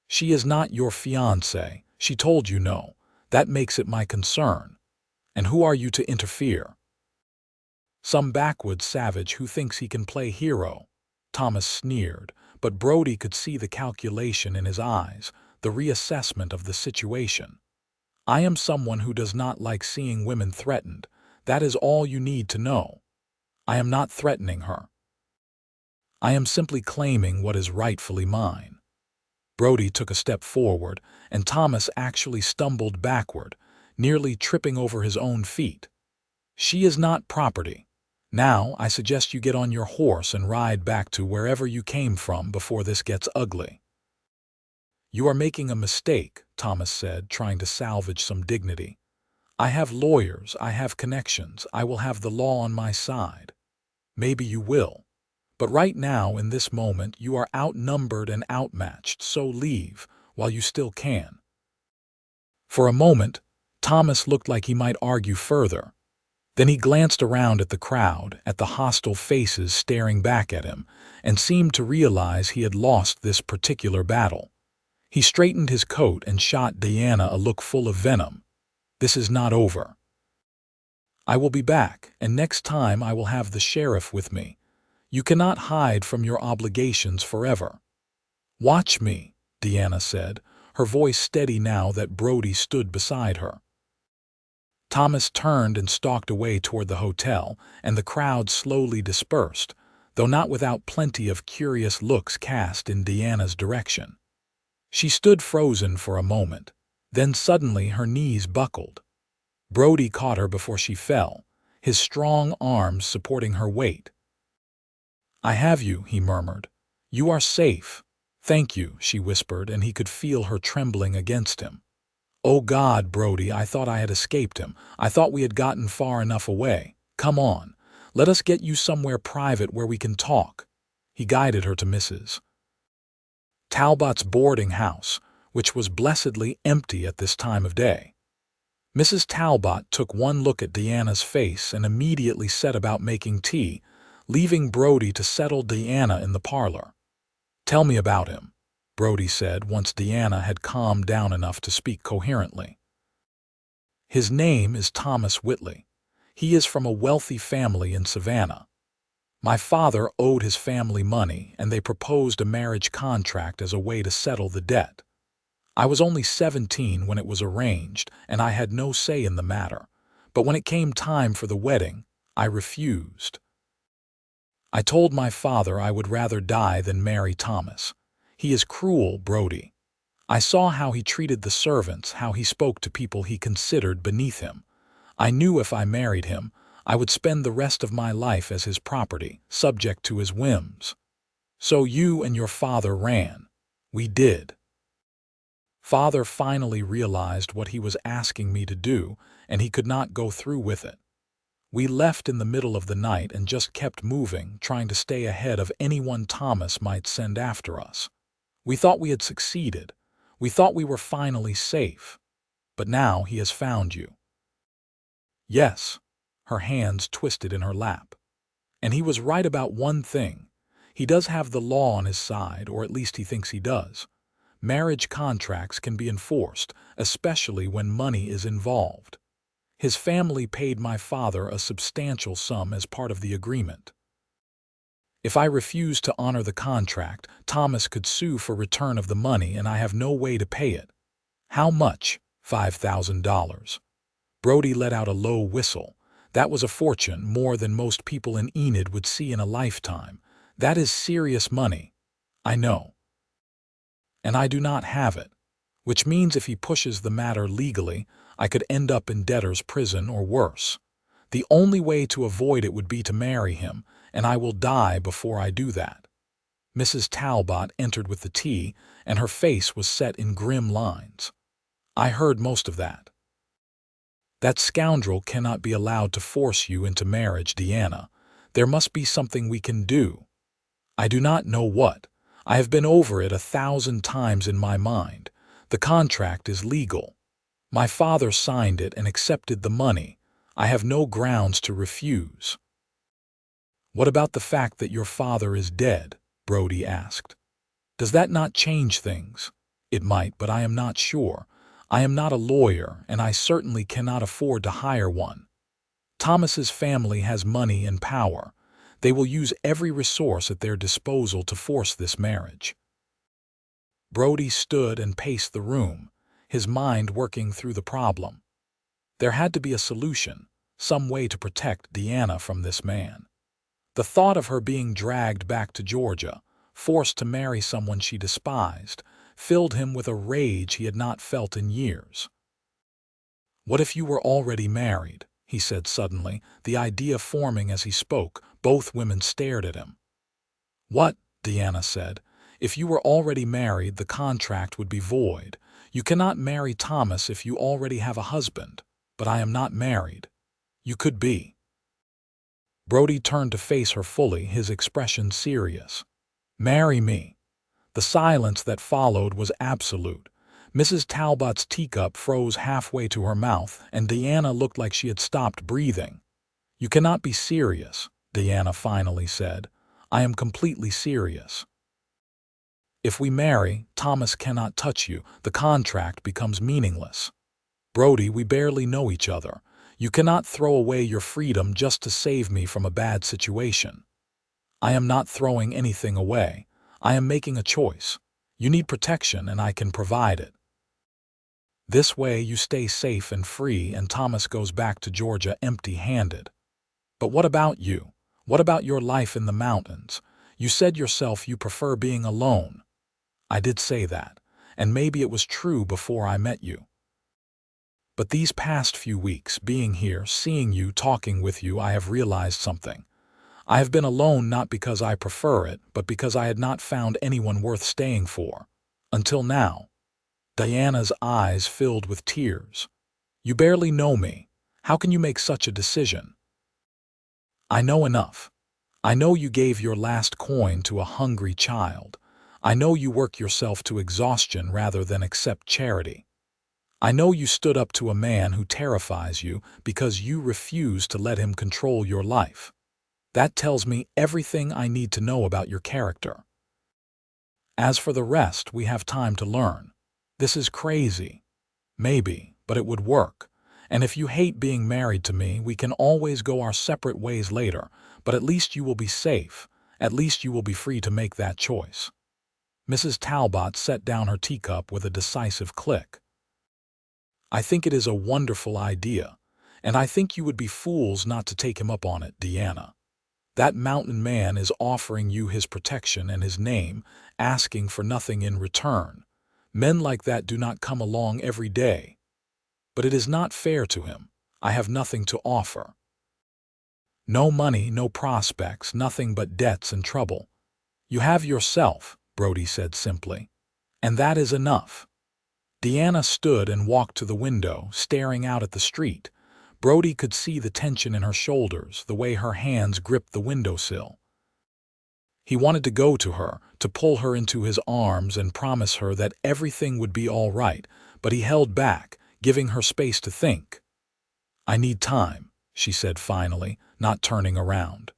"She is not your fiancée. She told you no. That makes it my concern. And who are you to interfere?" "Some backwoods savage who thinks he can play hero," Thomas sneered, but Brody could see the calculation in his eyes, the reassessment of the situation. "I am someone who does not like seeing women threatened. That is all you need to know. I am not threatening her. I am simply claiming what is rightfully mine." Brody took a step forward, and Thomas actually stumbled backward, nearly tripping over his own feet. "She is not property. Now I suggest you get on your horse and ride back to wherever you came from before this gets ugly." "You are making a mistake," Thomas said, trying to salvage some dignity. "I have lawyers, I have connections, I will have the law on my side." "Maybe you will. But right now, in this moment, you are outnumbered and outmatched, so leave while you still can." For a moment, Thomas looked like he might argue further. Then he glanced around at the crowd, at the hostile faces staring back at him, and seemed to realize he had lost this particular battle. He straightened his coat and shot Diana a look full of venom. "This is not over. I will be back, and next time I will have the sheriff with me. You cannot hide from your obligations forever." "Watch me," Diana said, her voice steady now that Brody stood beside her. Thomas turned and stalked away toward the hotel, and the crowd slowly dispersed, though not without plenty of curious looks cast in Diana's direction. She stood frozen for a moment. Then suddenly her knees buckled. Brody caught her before she fell, his strong arms supporting her weight. "I have you," he murmured. "You are safe." "Thank you," she whispered, and he could feel her trembling against him. "Oh God, Brody, I thought I had escaped him. I thought we had gotten far enough away. Come on, let us get you somewhere private where we can talk." He guided her to Mrs. Talbot's boarding house, which was blessedly empty at this time of day. Mrs. Talbot took one look at Diana's face and immediately set about making tea, leaving Brody to settle Diana in the parlor. "Tell me about him," Brody said once Diana had calmed down enough to speak coherently. "His name is Thomas Whitley. He is from a wealthy family in Savannah. My father owed his family money, and they proposed a marriage contract as a way to settle the debt. I was only 17 when it was arranged, and I had no say in the matter. But when it came time for the wedding, I refused. I told my father I would rather die than marry Thomas. He is cruel, Brody. I saw how he treated the servants, how he spoke to people he considered beneath him. I knew if I married him, I would spend the rest of my life as his property, subject to his whims. So you and your father ran. We did. Father finally realized what he was asking me to do, and he could not go through with it. We left in the middle of the night and just kept moving, trying to stay ahead of anyone Thomas might send after us. We thought we had succeeded. We thought we were finally safe. But now he has found you. Yes, her hands twisted in her lap. And he was right about one thing. He does have the law on his side, or at least he thinks he does. Marriage contracts can be enforced, especially when money is involved. His family paid my father a substantial sum as part of the agreement. If I refuse to honor the contract, Thomas could sue for return of the money and I have no way to pay it. How much? $5,000. Brody let out a low whistle. That was a fortune, more than most people in Enid would see in a lifetime. That is serious money. I know. And I do not have it, which means if he pushes the matter legally, I could end up in debtor's prison or worse. The only way to avoid it would be to marry him, and I will die before I do that. Mrs. Talbot entered with the tea, and her face was set in grim lines. I heard most of that. That scoundrel cannot be allowed to force you into marriage, Diana. There must be something we can do. I do not know what. I have been over it 1,000 times in my mind. The contract is legal. My father signed it and accepted the money. I have no grounds to refuse. What about the fact that your father is dead? Brody asked. Does that not change things? It might, but I am not sure. I am not a lawyer, and I certainly cannot afford to hire one. Thomas's family has money and power. They will use every resource at their disposal to force this marriage. Brody stood and paced the room, his mind working through the problem. There had to be a solution, some way to protect Diana from this man. The thought of her being dragged back to Georgia, forced to marry someone she despised, filled him with a rage he had not felt in years. "What if you were already married?" he said suddenly, the idea forming as he spoke. Both women stared at him. "What?" Diana said. "If you were already married, the contract would be void. You cannot marry Thomas if you already have a husband. But I am not married. You could be." Brody turned to face her fully, his expression serious. "Marry me." The silence that followed was absolute. Mrs. Talbot's teacup froze halfway to her mouth, and Diana looked like she had stopped breathing. "You cannot be serious," Diana finally said. "I am completely serious. If we marry, Thomas cannot touch you. The contract becomes meaningless. Brody, we barely know each other. You cannot throw away your freedom just to save me from a bad situation." "I am not throwing anything away. I am making a choice. You need protection, and I can provide it. This way you stay safe and free, and Thomas goes back to Georgia empty-handed. But what about you? What about your life in the mountains? You said yourself you prefer being alone." "I did say that, and maybe it was true before I met you. But these past few weeks, being here, seeing you, talking with you, I have realized something. I have been alone not because I prefer it, but because I had not found anyone worth staying for. Until now." Diana's eyes filled with tears. "You barely know me. How can you make such a decision?" "I know enough. I know you gave your last coin to a hungry child. I know you work yourself to exhaustion rather than accept charity. I know you stood up to a man who terrifies you because you refuse to let him control your life. That tells me everything I need to know about your character. As for the rest, we have time to learn. This is crazy. Maybe, but it would work. And if you hate being married to me, we can always go our separate ways later, but at least you will be safe. At least you will be free to make that choice." Mrs. Talbot set down her teacup with a decisive click. "I think it is a wonderful idea, and I think you would be fools not to take him up on it, Diana. That mountain man is offering you his protection and his name, asking for nothing in return. Men like that do not come along every day. But it is not fair to him. I have nothing to offer. No money, no prospects, nothing but debts and trouble. You have yourself," Brody said simply. "And that is enough." Diana stood and walked to the window, staring out at the street. Brody could see the tension in her shoulders, the way her hands gripped the windowsill. He wanted to go to her, to pull her into his arms and promise her that everything would be all right, but he held back, giving her space to think. "I need time," she said finally, not turning around.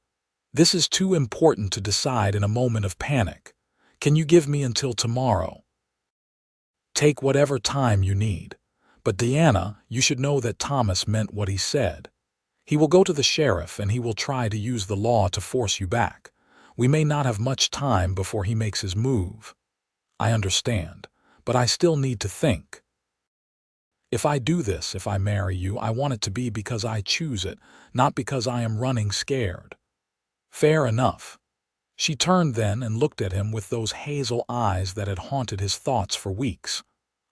"This is too important to decide in a moment of panic. Can you give me until tomorrow?" "Take whatever time you need. But Diana, you should know that Thomas meant what he said. He will go to the sheriff and he will try to use the law to force you back. We may not have much time before he makes his move." "I understand, but I still need to think. If I do this, if I marry you, I want it to be because I choose it, not because I am running scared." "Fair enough." She turned then and looked at him with those hazel eyes that had haunted his thoughts for weeks.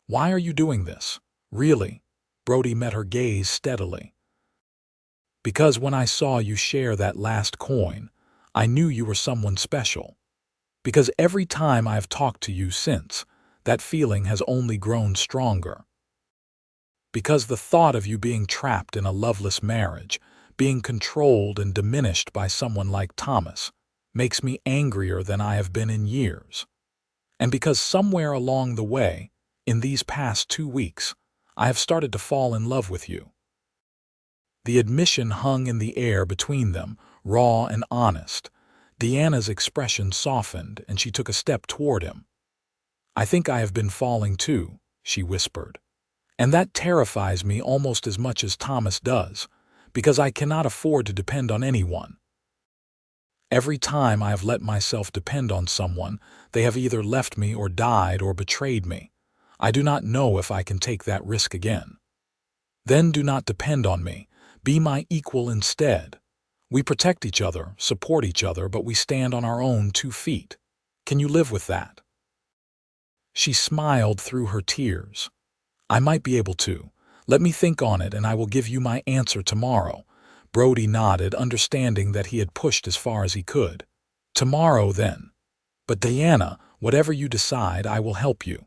"Why are you doing this? Really?" Brody met her gaze steadily. "Because when I saw you share that last coin, I knew you were someone special. Because every time I have talked to you since, that feeling has only grown stronger. Because the thought of you being trapped in a loveless marriage, being controlled and diminished by someone like Thomas, makes me angrier than I have been in years. And because somewhere along the way, in these past 2 weeks, I have started to fall in love with you." The admission hung in the air between them, raw and honest. Diana's expression softened, and she took a step toward him. "I think I have been falling too," she whispered. "And that terrifies me almost as much as Thomas does, because I cannot afford to depend on anyone. Every time I have let myself depend on someone, they have either left me or died or betrayed me. I do not know if I can take that risk again. Then do not depend on me. Be my equal instead. We protect each other, support each other, but we stand on our own 2 feet. Can you live with that?" She smiled through her tears. "I might be able to. Let me think on it and I will give you my answer tomorrow." Brody nodded, understanding that he had pushed as far as he could. "Tomorrow, then. But Diana, whatever you decide, I will help you.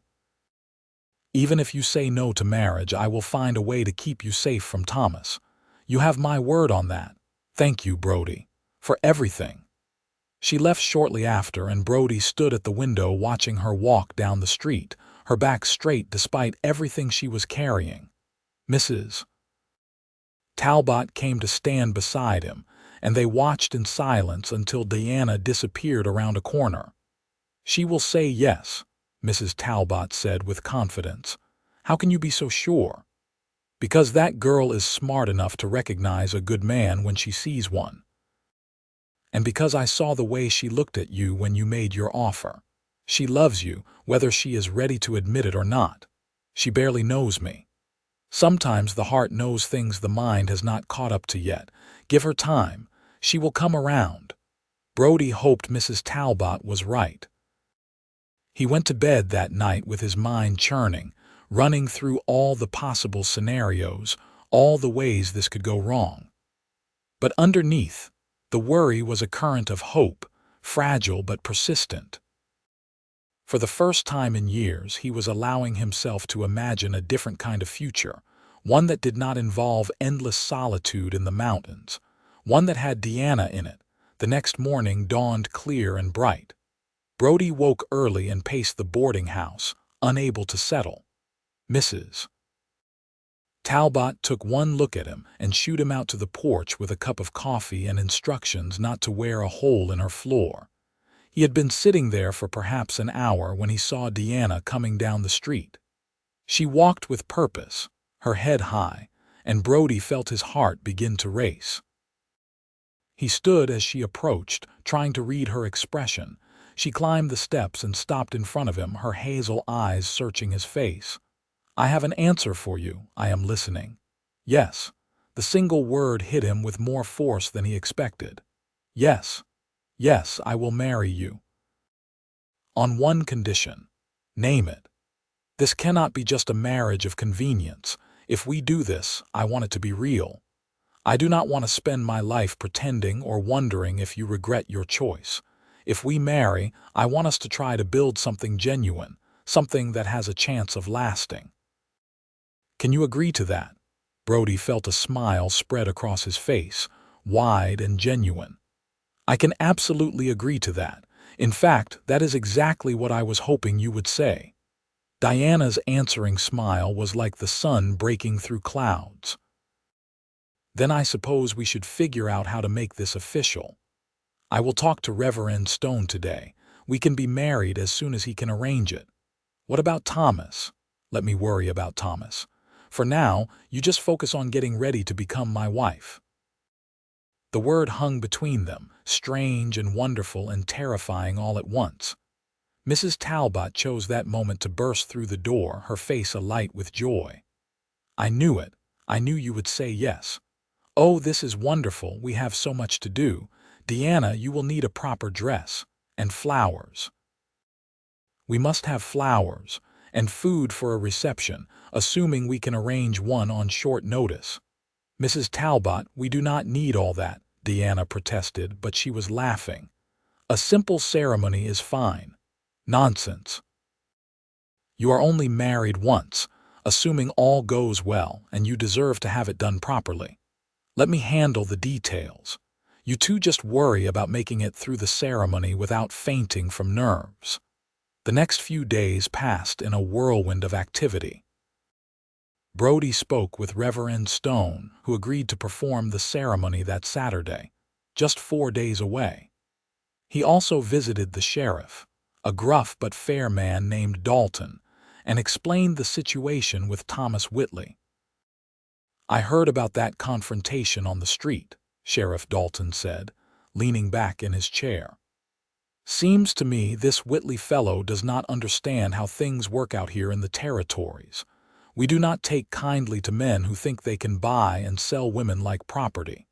Even if you say no to marriage, I will find a way to keep you safe from Thomas. You have my word on that. Thank you, Brody, for everything." She left shortly after, and Brody stood at the window watching her walk down the street, her back straight despite everything she was carrying. Mrs. Talbot came to stand beside him, and they watched in silence until Diana disappeared around a corner. "She will say yes," Mrs. Talbot said with confidence. "How can you be so sure?" "Because that girl is smart enough to recognize a good man when she sees one. And because I saw the way she looked at you when you made your offer. She loves you, whether she is ready to admit it or not. She barely knows me. Sometimes the heart knows things the mind has not caught up to yet. Give her time. She will come around." Brody hoped Mrs. Talbot was right. He went to bed that night with his mind churning, running through all the possible scenarios, all the ways this could go wrong. But underneath, the worry was a current of hope, fragile but persistent. For the first time in years, he was allowing himself to imagine a different kind of future, one that did not involve endless solitude in the mountains, one that had Diana in it. The next morning dawned clear and bright. Brody woke early and paced the boarding house, unable to settle. Mrs. Talbot took one look at him and shooed him out to the porch with a cup of coffee and instructions not to wear a hole in her floor. He had been sitting there for perhaps an hour when he saw Diana coming down the street. She walked with purpose, her head high, and Brody felt his heart begin to race. He stood as she approached, trying to read her expression. She climbed the steps and stopped in front of him, her hazel eyes searching his face. "I have an answer for you. I am listening." "Yes." The single word hit him with more force than he expected. "Yes. Yes, I will marry you. On one condition." "Name it." "This cannot be just a marriage of convenience. If we do this, I want it to be real. I do not want to spend my life pretending or wondering if you regret your choice. If we marry, I want us to try to build something genuine, something that has a chance of lasting. Can you agree to that?" Brody felt a smile spread across his face, wide and genuine. "I can absolutely agree to that. In fact, that is exactly what I was hoping you would say." Diana's answering smile was like the sun breaking through clouds. "Then I suppose we should figure out how to make this official. I will talk to Reverend Stone today. We can be married as soon as he can arrange it. What about Thomas?" "Let me worry about Thomas. For now, you just focus on getting ready to become my wife." The word hung between them, strange and wonderful and terrifying all at once. Mrs. Talbot chose that moment to burst through the door, her face alight with joy. "I knew it. I knew you would say yes. Oh, this is wonderful. We have so much to do. Diana, you will need a proper dress. And flowers. We must have flowers. And food for a reception, assuming we can arrange one on short notice." "Mrs. Talbot, we do not need all that," Diana protested, but she was laughing. "A simple ceremony is fine." "Nonsense. You are only married once, assuming all goes well, and you deserve to have it done properly. Let me handle the details. You two just worry about making it through the ceremony without fainting from nerves." The next few days passed in a whirlwind of activity. Brody spoke with Reverend Stone, who agreed to perform the ceremony that Saturday, just 4 days away. He also visited the sheriff, a gruff but fair man named Dalton, and explained the situation with Thomas Whitley. "I heard about that confrontation on the street," Sheriff Dalton said, leaning back in his chair. "Seems to me this Whitley fellow does not understand how things work out here in the territories. We do not take kindly to men who think they can buy and sell women like property.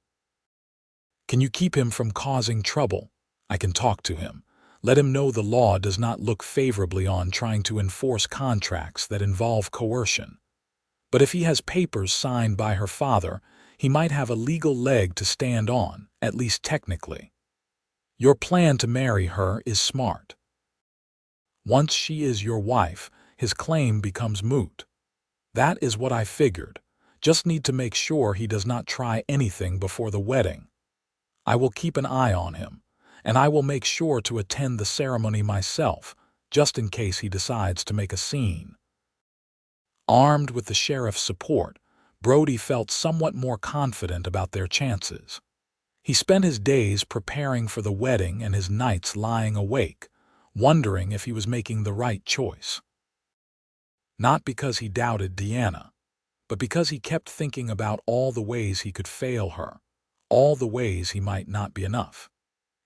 Can you keep him from causing trouble? I can talk to him. Let him know the law does not look favorably on trying to enforce contracts that involve coercion. But if he has papers signed by her father, he might have a legal leg to stand on, at least technically. Your plan to marry her is smart. Once she is your wife, his claim becomes moot. That is what I figured. Just need to make sure he does not try anything before the wedding. I will keep an eye on him, and I will make sure to attend the ceremony myself, just in case he decides to make a scene." Armed with the sheriff's support, Brody felt somewhat more confident about their chances. He spent his days preparing for the wedding and his nights lying awake, wondering if he was making the right choice. Not because he doubted Diana, but because he kept thinking about all the ways he could fail her, all the ways he might not be enough.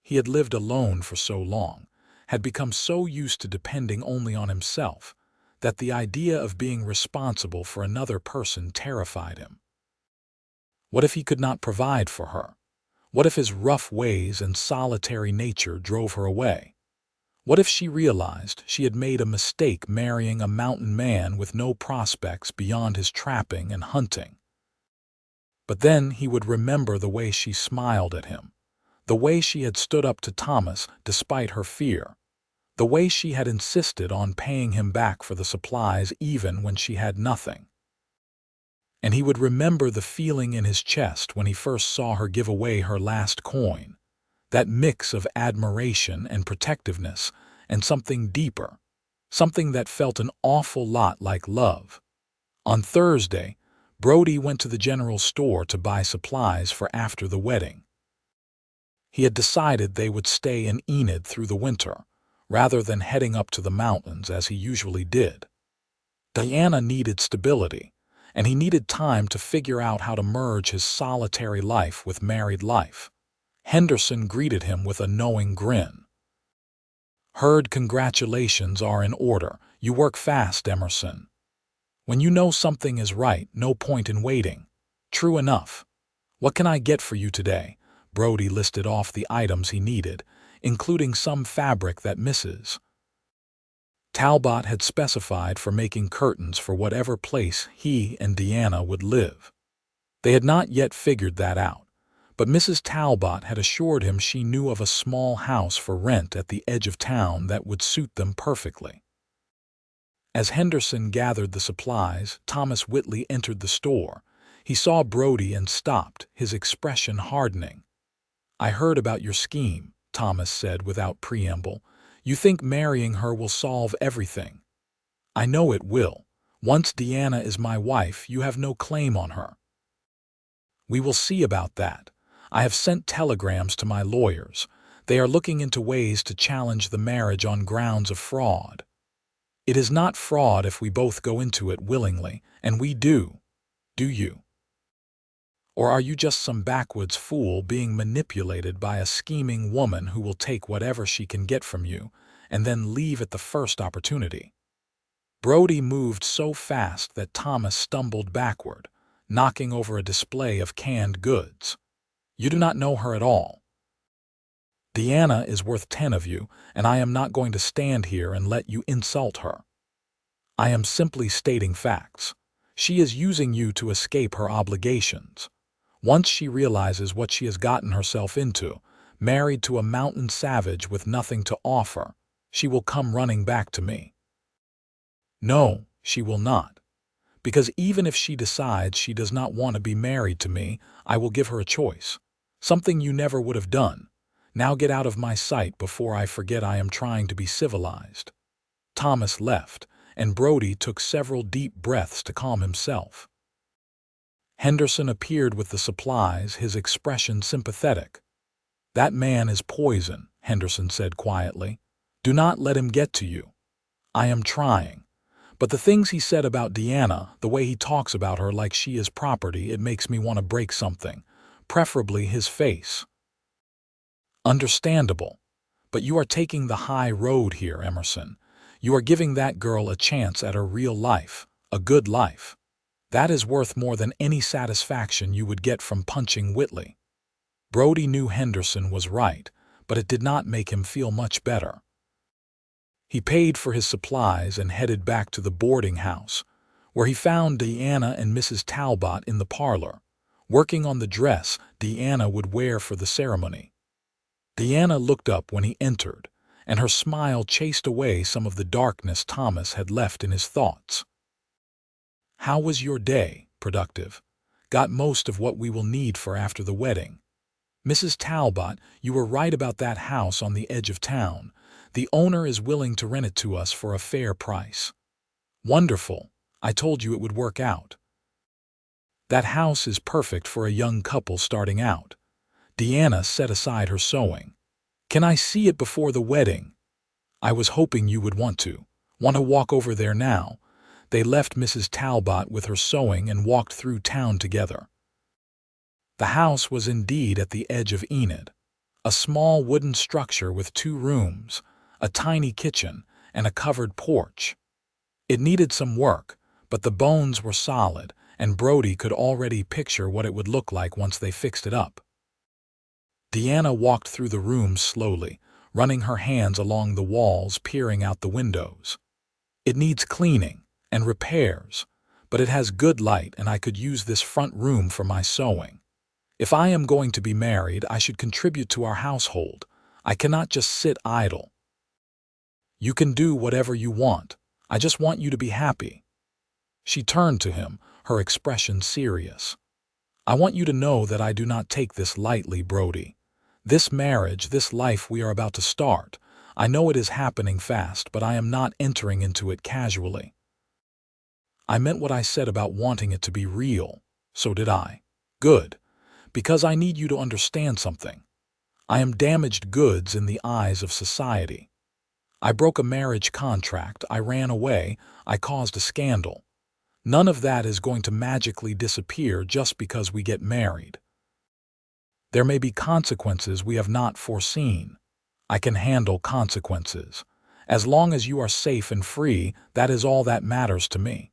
He had lived alone for so long, had become so used to depending only on himself, that the idea of being responsible for another person terrified him. What if he could not provide for her? What if his rough ways and solitary nature drove her away? What if she realized she had made a mistake marrying a mountain man with no prospects beyond his trapping and hunting? But then he would remember the way she smiled at him, the way she had stood up to Thomas despite her fear, the way she had insisted on paying him back for the supplies even when she had nothing. And he would remember the feeling in his chest when he first saw her give away her last coin, that mix of admiration and protectiveness and something deeper, something that felt an awful lot like love. On Thursday, Brody went to the general store to buy supplies for after the wedding. He had decided they would stay in Enid through the winter, rather than heading up to the mountains as he usually did. Diana needed stability, and he needed time to figure out how to merge his solitary life with married life. Henderson greeted him with a knowing grin. "Heard congratulations are in order. You work fast, Emerson. When you know something is right, no point in waiting." "True enough. What can I get for you today?" Brody listed off the items he needed, including some fabric that Mrs. Talbot had specified for making curtains for whatever place he and Diana would live. They had not yet figured that out, but Mrs. Talbot had assured him she knew of a small house for rent at the edge of town that would suit them perfectly. As Henderson gathered the supplies, Thomas Whitley entered the store. He saw Brody and stopped, his expression hardening. "I heard about your scheme," Thomas said without preamble. "You think marrying her will solve everything." I know it will. Once Diana is my wife, you have no claim on her. We will see about that. I have sent telegrams to my lawyers. They are looking into ways to challenge the marriage on grounds of fraud. It is not fraud if we both go into it willingly, and we do. Do you? Or are you just some backwoods fool being manipulated by a scheming woman who will take whatever she can get from you and then leave at the first opportunity? Brody moved so fast that Thomas stumbled backward, knocking over a display of canned goods. You do not know her at all. Diana is worth 10 of you, and I am not going to stand here and let you insult her. I am simply stating facts. She is using you to escape her obligations. Once she realizes what she has gotten herself into, married to a mountain savage with nothing to offer, she will come running back to me. No, she will not. Because even if she decides she does not want to be married to me, I will give her a choice. Something you never would have done. Now get out of my sight before I forget I am trying to be civilized. Thomas left, and Brody took several deep breaths to calm himself. Henderson appeared with the supplies, his expression sympathetic. That man is poison, Henderson said quietly. Do not let him get to you. I am trying. But the things he said about Diana, the way he talks about her like she is property, it makes me want to break something, preferably his face. Understandable. But you are taking the high road here, Emerson. You are giving that girl a chance at a real life, a good life. That is worth more than any satisfaction you would get from punching Whitley. Brody knew Henderson was right, but it did not make him feel much better. He paid for his supplies and headed back to the boarding house, where he found Diana and Mrs. Talbot in the parlor, working on the dress Diana would wear for the ceremony. Diana looked up when he entered, and her smile chased away some of the darkness Thomas had left in his thoughts. How was your day? Productive. Got most of what we will need for after the wedding. Mrs. Talbot, you were right about that house on the edge of town. The owner is willing to rent it to us for a fair price. Wonderful. I told you it would work out. That house is perfect for a young couple starting out. Diana set aside her sewing. Can I see it before the wedding? I was hoping you would want to. Want to walk over there now? They left Mrs. Talbot with her sewing and walked through town together. The house was indeed at the edge of Enid, a small wooden structure with 2 rooms, a tiny kitchen, and a covered porch. It needed some work, but the bones were solid, and Brody could already picture what it would look like once they fixed it up. Diana walked through the room slowly, running her hands along the walls, peering out the windows. It needs cleaning and repairs, but it has good light and I could use this front room for my sewing. If I am going to be married, I should contribute to our household. I cannot just sit idle. You can do whatever you want. I just want you to be happy. She turned to him, her expression serious. I want you to know that I do not take this lightly, Brody. This marriage, this life we are about to start, I know it is happening fast, but I am not entering into it casually. I meant what I said about wanting it to be real. So did I. Good. Because I need you to understand something. I am damaged goods in the eyes of society. I broke a marriage contract, I ran away, I caused a scandal. None of that is going to magically disappear just because we get married. There may be consequences we have not foreseen. I can handle consequences. As long as you are safe and free, that is all that matters to me.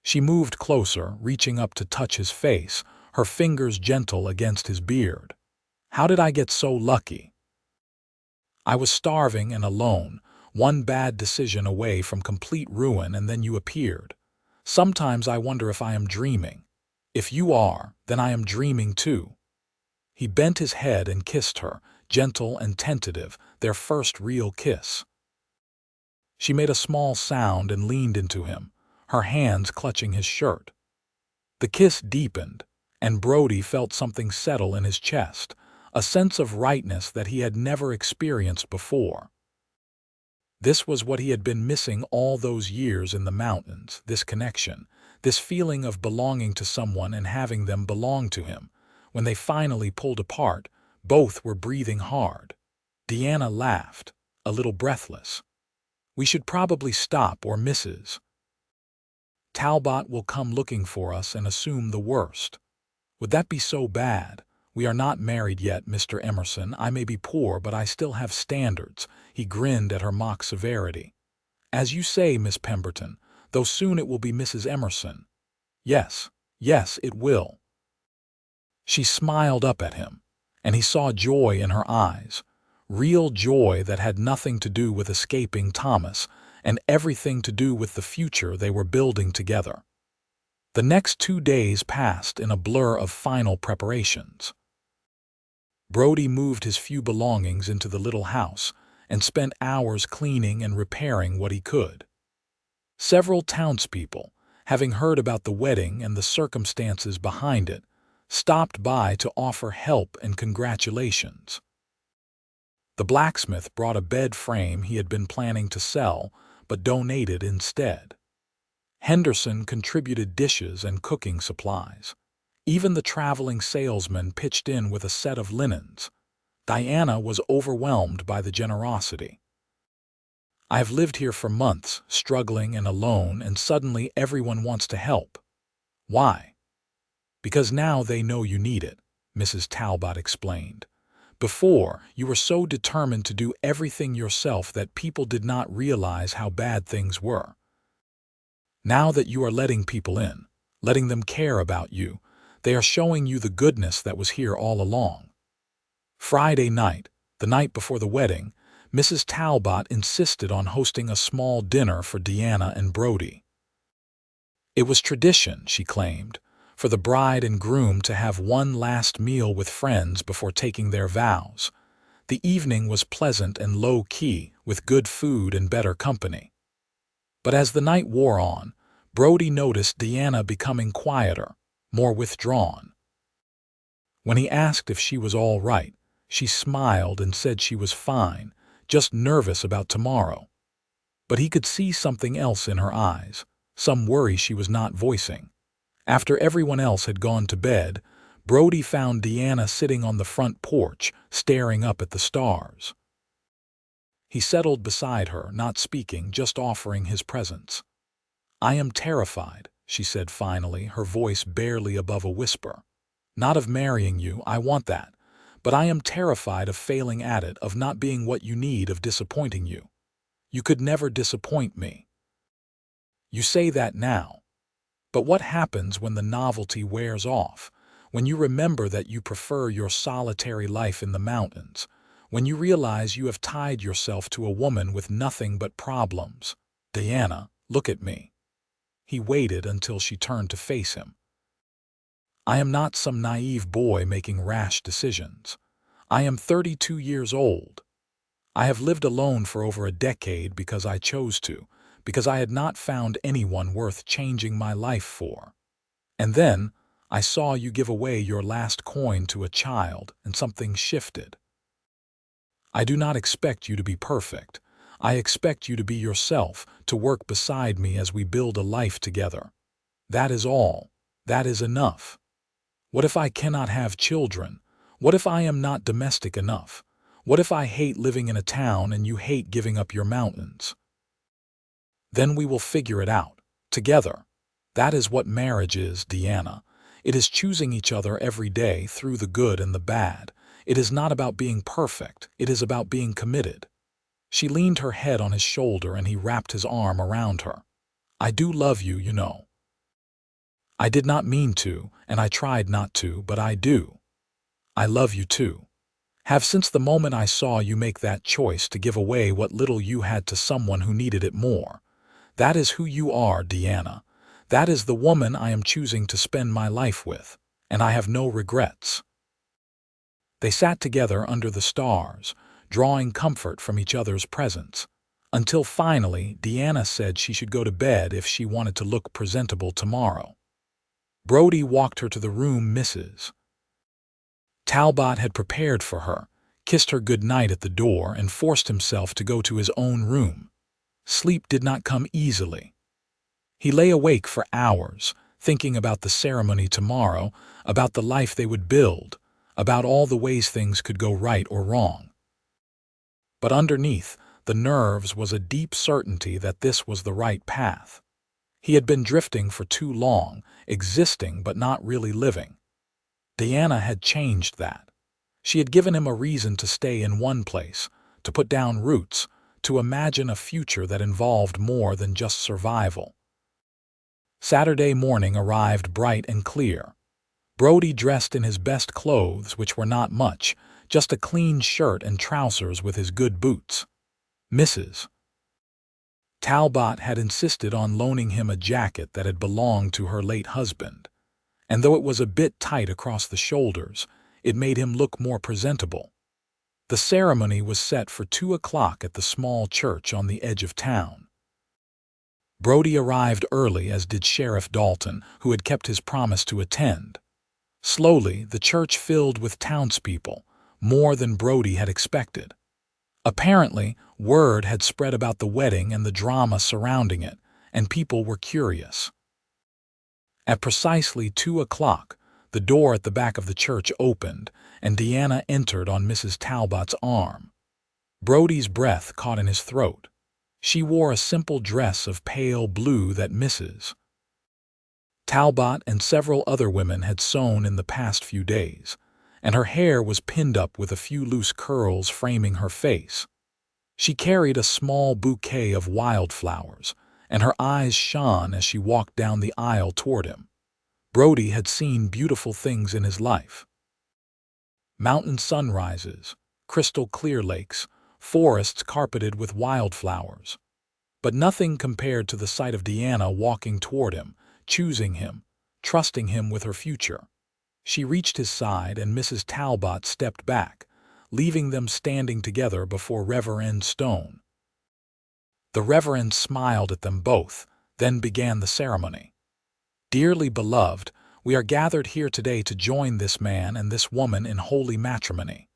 She moved closer, reaching up to touch his face, her fingers gentle against his beard. How did I get so lucky? I was starving and alone, one bad decision away from complete ruin, and then you appeared. Sometimes I wonder if I am dreaming. If you are, then I am dreaming too. He bent his head and kissed her, gentle and tentative, their first real kiss. She made a small sound and leaned into him, her hands clutching his shirt. The kiss deepened, and Brody felt something settle in his chest, a sense of rightness that he had never experienced before. This was what he had been missing all those years in the mountains, this connection, this feeling of belonging to someone and having them belong to him. When they finally pulled apart, both were breathing hard. Diana laughed, a little breathless. "We should probably stop, or Mrs. Talbot will come looking for us and assume the worst." "Would that be so bad? We are not married yet, Mr. Emerson. I may be poor, but I still have standards." He grinned at her mock severity. "As you say, Miss Pemberton, though soon it will be Mrs. Emerson." "Yes, yes, it will." She smiled up at him, and he saw joy in her eyes, real joy that had nothing to do with escaping Thomas and everything to do with the future they were building together. The next 2 days passed in a blur of final preparations. Brody moved his few belongings into the little house and spent hours cleaning and repairing what he could. Several townspeople, having heard about the wedding and the circumstances behind it, stopped by to offer help and congratulations. The blacksmith brought a bed frame he had been planning to sell, but donated instead. Henderson contributed dishes and cooking supplies. Even the traveling salesman pitched in with a set of linens. Diana was overwhelmed by the generosity. "I have lived here for months, struggling and alone, and suddenly everyone wants to help." "Why?" "Because now they know you need it," Mrs. Talbot explained. "Before, you were so determined to do everything yourself that people did not realize how bad things were. Now that you are letting people in, letting them care about you, they are showing you the goodness that was here all along." Friday night, the night before the wedding, Mrs. Talbot insisted on hosting a small dinner for Diana and Brody. It was tradition, she claimed, for the bride and groom to have one last meal with friends before taking their vows. The evening was pleasant and low-key, with good food and better company. But as the night wore on, Brody noticed Diana becoming quieter, more withdrawn. When he asked if she was all right, she smiled and said she was fine, just nervous about tomorrow. But he could see something else in her eyes, some worry she was not voicing. After everyone else had gone to bed, Brody found Diana sitting on the front porch, staring up at the stars. He settled beside her, not speaking, just offering his presence. "I am terrified," she said finally, her voice barely above a whisper. "Not of marrying you, I want that. But I am terrified of failing at it, of not being what you need, of disappointing you. You could never disappoint me." "You say that now. But what happens when the novelty wears off? When you remember that you prefer your solitary life in the mountains? When you realize you have tied yourself to a woman with nothing but problems?" "Diana, look at me." He waited until she turned to face him. "I am not some naive boy making rash decisions. I am 32 years old. I have lived alone for over a decade because I chose to, because I had not found anyone worth changing my life for. And then I saw you give away your last coin to a child, and something shifted. I do not expect you to be perfect. I expect you to be yourself, to work beside me as we build a life together. That is all. That is enough. What if I cannot have children? What if I am not domestic enough? What if I hate living in a town and you hate giving up your mountains? Then we will figure it out, together. That is what marriage is, Diana. It is choosing each other every day through the good and the bad. It is not about being perfect. It is about being committed." She leaned her head on his shoulder and he wrapped his arm around her. "I do love you, you know. I did not mean to, and I tried not to, but I do. I love you too. Have since the moment I saw you make that choice to give away what little you had to someone who needed it more. That is who you are, Diana. That is the woman I am choosing to spend my life with, and I have no regrets." They sat together under the stars, drawing comfort from each other's presence, until finally Diana said she should go to bed if she wanted to look presentable tomorrow. Brody walked her to the room Mrs. Talbot had prepared for her, kissed her good night at the door, and forced himself to go to his own room, Sleep did not come easily. He lay awake for hours, thinking about the ceremony tomorrow, about the life they would build, about all the ways things could go right or wrong. But underneath the nerves was a deep certainty that this was the right path. He had been drifting for too long, existing but not really living. Diana had changed that. She had given him a reason to stay in one place, to put down roots, to imagine a future that involved more than just survival. Saturday morning arrived bright and clear. Brody dressed in his best clothes, which were not much, just a clean shirt and trousers with his good boots. Mrs. Talbot had insisted on loaning him a jacket that had belonged to her late husband, and though it was a bit tight across the shoulders, it made him look more presentable. The ceremony was set for 2 o'clock at the small church on the edge of town. Brody arrived early, as did Sheriff Dalton, who had kept his promise to attend. Slowly, the church filled with townspeople, more than Brody had expected. Apparently, word had spread about the wedding and the drama surrounding it, and people were curious. At precisely 2 o'clock, the door at the back of the church opened, and Diana entered on Mrs. Talbot's arm. Brody's breath caught in his throat. She wore a simple dress of pale blue that Mrs. Talbot and several other women had sewn in the past few days, and her hair was pinned up with a few loose curls framing her face. She carried a small bouquet of wildflowers, and her eyes shone as she walked down the aisle toward him. Brody had seen beautiful things in his life. Mountain sunrises, crystal clear lakes, forests carpeted with wildflowers. But nothing compared to the sight of Diana walking toward him, choosing him, trusting him with her future. She reached his side, and Mrs. Talbot stepped back, leaving them standing together before Reverend Stone. The Reverend smiled at them both, then began the ceremony. "Dearly beloved, we are gathered here today to join this man and this woman in holy matrimony."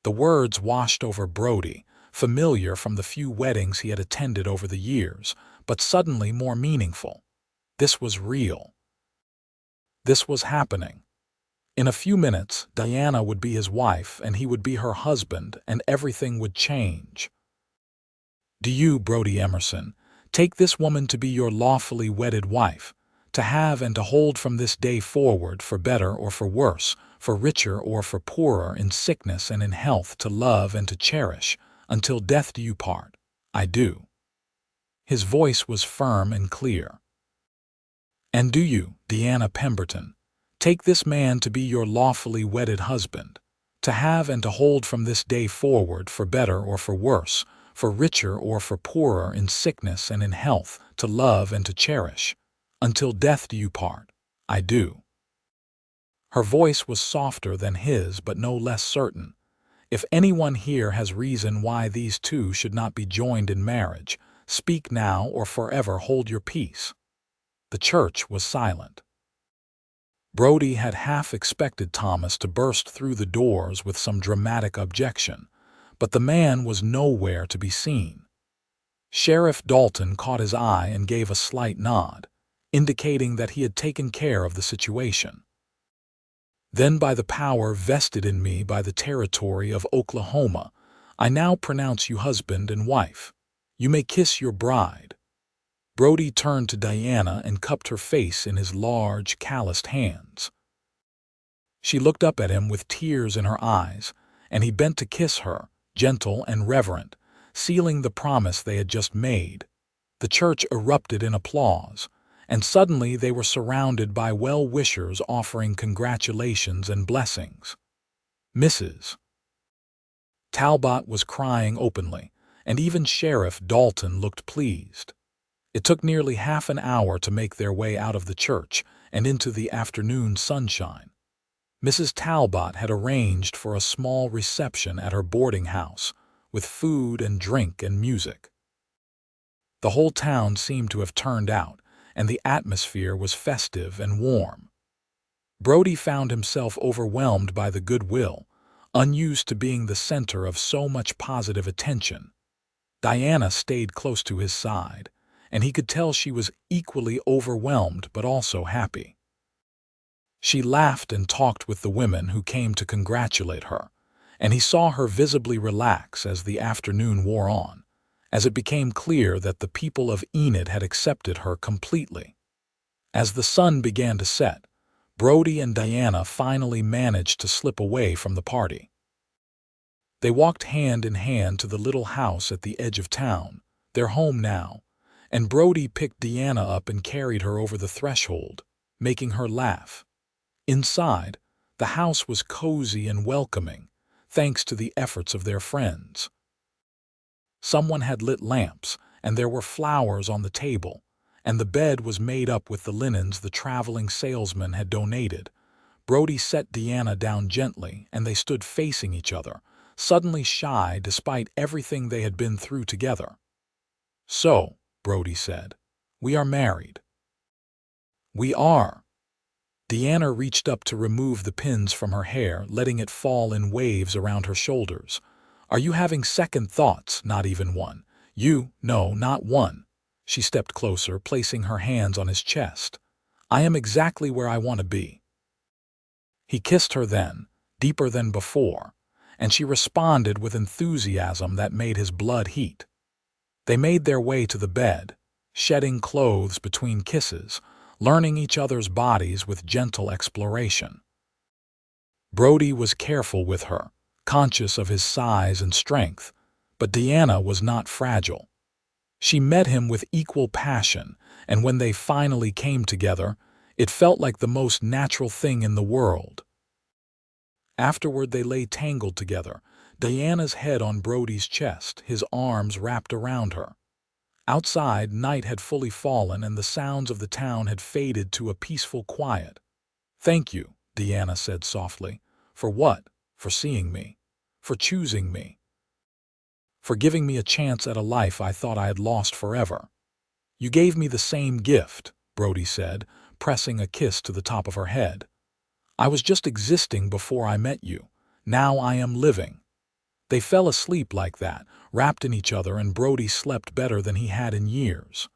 The words washed over Brody, familiar from the few weddings he had attended over the years, but suddenly more meaningful. This was real. This was happening. In a few minutes, Diana would be his wife, and he would be her husband, and everything would change. "Do you, Brody Emerson, take this woman to be your lawfully wedded wife, to have and to hold from this day forward, for better or for worse, for richer or for poorer, in sickness and in health, to love and to cherish, until death do you part?" "I do." His voice was firm and clear. "And do you, Diana Pemberton, take this man to be your lawfully wedded husband, to have and to hold from this day forward, for better or for worse, for richer or for poorer, in sickness and in health, to love and to cherish, until death do you part?" "I do." Her voice was softer than his, but no less certain. If anyone here has reason why these two should not be joined in marriage, speak now or forever hold your peace. The church was silent. Brody had half expected Thomas to burst through the doors with some dramatic objection, but the man was nowhere to be seen. Sheriff Dalton caught his eye and gave a slight nod, indicating that he had taken care of the situation. "Then, by the power vested in me by the territory of Oklahoma, I now pronounce you husband and wife. You may kiss your bride." Brody turned to Diana and cupped her face in his large, calloused hands. She looked up at him with tears in her eyes, and he bent to kiss her, gentle and reverent, sealing the promise they had just made. The church erupted in applause, and suddenly they were surrounded by well-wishers offering congratulations and blessings. Mrs. Talbot was crying openly, and even Sheriff Dalton looked pleased. It took nearly half an hour to make their way out of the church and into the afternoon sunshine. Mrs. Talbot had arranged for a small reception at her boarding house, with food and drink and music. The whole town seemed to have turned out, and the atmosphere was festive and warm. Brody found himself overwhelmed by the goodwill, unused to being the center of so much positive attention. Diana stayed close to his side, and he could tell she was equally overwhelmed but also happy. She laughed and talked with the women who came to congratulate her, and he saw her visibly relax as the afternoon wore on, as it became clear that the people of Enid had accepted her completely. As the sun began to set, Brody and Diana finally managed to slip away from the party. They walked hand in hand to the little house at the edge of town, their home now, and Brody picked Diana up and carried her over the threshold, making her laugh. Inside, the house was cozy and welcoming, thanks to the efforts of their friends. Someone had lit lamps, and there were flowers on the table, and the bed was made up with the linens the traveling salesman had donated. Brody set Diana down gently, and they stood facing each other, suddenly shy despite everything they had been through together. "So," Brody said, "we are married." "We are." Diana reached up to remove the pins from her hair, letting it fall in waves around her shoulders. "Are you having second thoughts?" "Not even one." "No, not one." She stepped closer, placing her hands on his chest. "I am exactly where I want to be." He kissed her then, deeper than before, and she responded with enthusiasm that made his blood heat. They made their way to the bed, shedding clothes between kisses, learning each other's bodies with gentle exploration. Brody was careful with her, conscious of his size and strength, but Diana was not fragile. She met him with equal passion, and when they finally came together, it felt like the most natural thing in the world. Afterward they lay tangled together, Diana's head on Brody's chest, his arms wrapped around her. Outside, night had fully fallen and the sounds of the town had faded to a peaceful quiet. "Thank you," Diana said softly. "For what? For seeing me. For choosing me. For giving me a chance at a life I thought I had lost forever." "You gave me the same gift," Brody said, pressing a kiss to the top of her head. "I was just existing before I met you. Now I am living." They fell asleep like that, wrapped in each other, and Brody slept better than he had in years.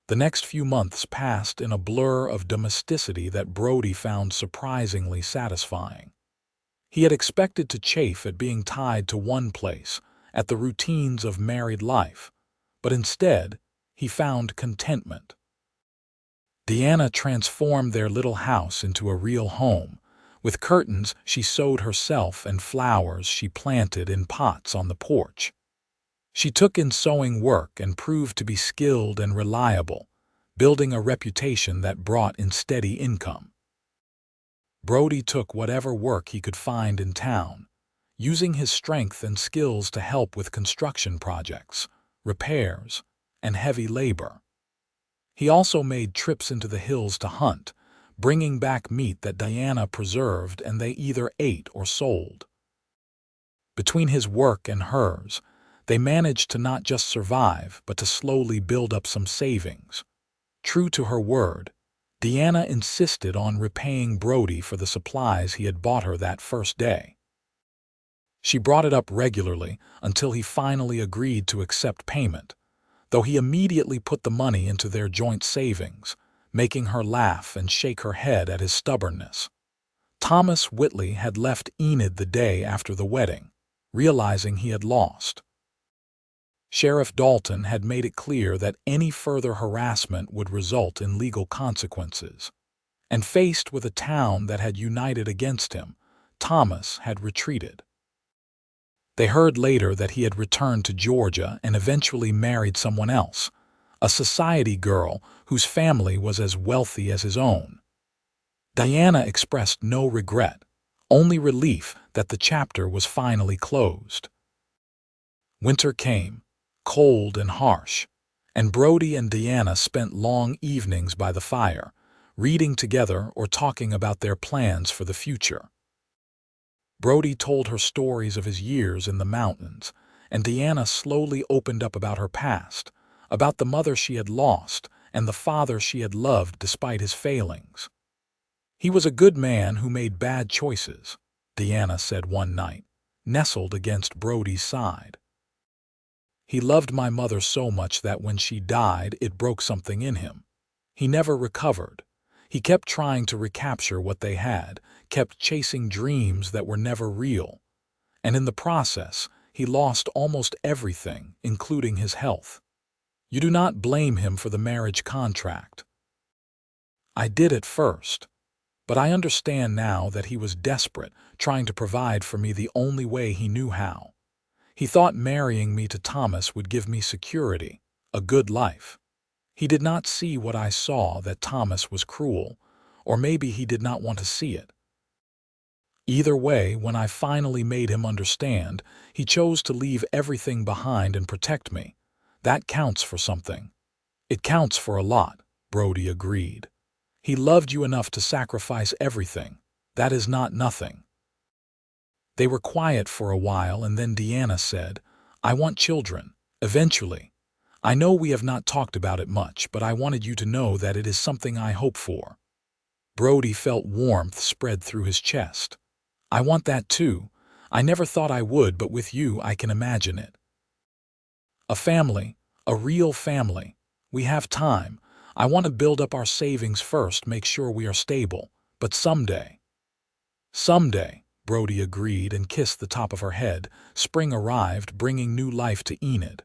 The next few months passed in a blur of domesticity that Brody found surprisingly satisfying. He had expected to chafe at being tied to one place, at the routines of married life, but instead, he found contentment. Diana transformed their little house into a real home. With curtains she sewed herself and flowers she planted in pots on the porch. She took in sewing work and proved to be skilled and reliable, building a reputation that brought in steady income. Brody took whatever work he could find in town, using his strength and skills to help with construction projects, repairs, and heavy labor. He also made trips into the hills to hunt, bringing back meat that Diana preserved and they either ate or sold. Between his work and hers, they managed to not just survive, but to slowly build up some savings. True to her word, Diana insisted on repaying Brody for the supplies he had bought her that first day. She brought it up regularly until he finally agreed to accept payment, though he immediately put the money into their joint savings, making her laugh and shake her head at his stubbornness. Thomas Whitley had left Enid the day after the wedding, realizing he had lost. Sheriff Dalton had made it clear that any further harassment would result in legal consequences. And faced with a town that had united against him, Thomas had retreated. They heard later that he had returned to Georgia and eventually married someone else, a society girl whose family was as wealthy as his own. Diana expressed no regret, only relief that the chapter was finally closed. Winter came, cold and harsh, and Brody and Diana spent long evenings by the fire, reading together or talking about their plans for the future. Brody told her stories of his years in the mountains, and Diana slowly opened up about her past, about the mother she had lost and the father she had loved despite his failings. "He was a good man who made bad choices," Diana said one night, nestled against Brody's side. He loved my mother so much that when she died, it broke something in him. He never recovered. He kept trying to recapture what they had, kept chasing dreams that were never real. And in the process, he lost almost everything, including his health. You do not blame him for the marriage contract. I did at first, but I understand now that he was desperate, trying to provide for me the only way he knew how. He thought marrying me to Thomas would give me security, a good life. He did not see what I saw, that Thomas was cruel, or maybe he did not want to see it. Either way, when I finally made him understand, he chose to leave everything behind and protect me. That counts for something. It counts for a lot, Brody agreed. He loved you enough to sacrifice everything. That is not nothing. They were quiet for a while, and then Diana said, I want children, eventually. I know we have not talked about it much, but I wanted you to know that it is something I hope for. Brody felt warmth spread through his chest. I want that too. I never thought I would, but with you I can imagine it. A family, a real family. We have time. I want to build up our savings first, make sure we are stable. But someday. Someday, Brody agreed and kissed the top of her head. Spring arrived, bringing new life to Enid.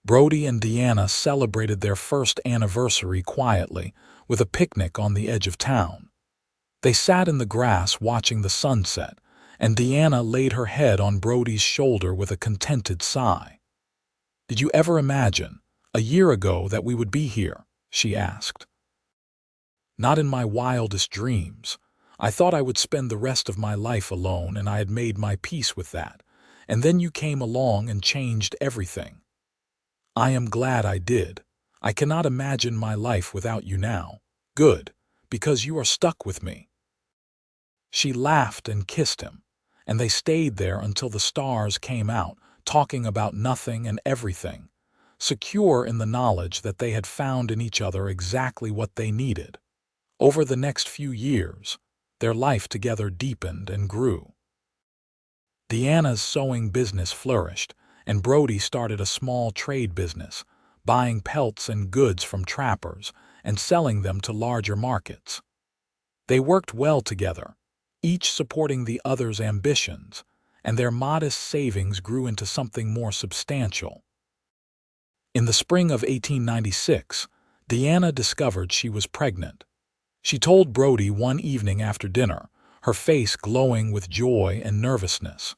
Brody and Diana celebrated their first anniversary quietly, with a picnic on the edge of town. They sat in the grass watching the sunset, and Diana laid her head on Brody's shoulder with a contented sigh. Did you ever imagine, a year ago, that we would be here? She asked. Not in my wildest dreams. I thought I would spend the rest of my life alone, and I had made my peace with that. And then you came along and changed everything. I am glad I did. I cannot imagine my life without you now. Good, because you are stuck with me. She laughed and kissed him, and they stayed there until the stars came out, talking about nothing and everything, secure in the knowledge that they had found in each other exactly what they needed. Over the next few years, their life together deepened and grew. Diana's sewing business flourished, and Brody started a small trade business, buying pelts and goods from trappers and selling them to larger markets. They worked well together, each supporting the other's ambitions, and their modest savings grew into something more substantial. In the spring of 1896, Diana discovered she was pregnant. She told Brody one evening after dinner, her face glowing with joy and nervousness.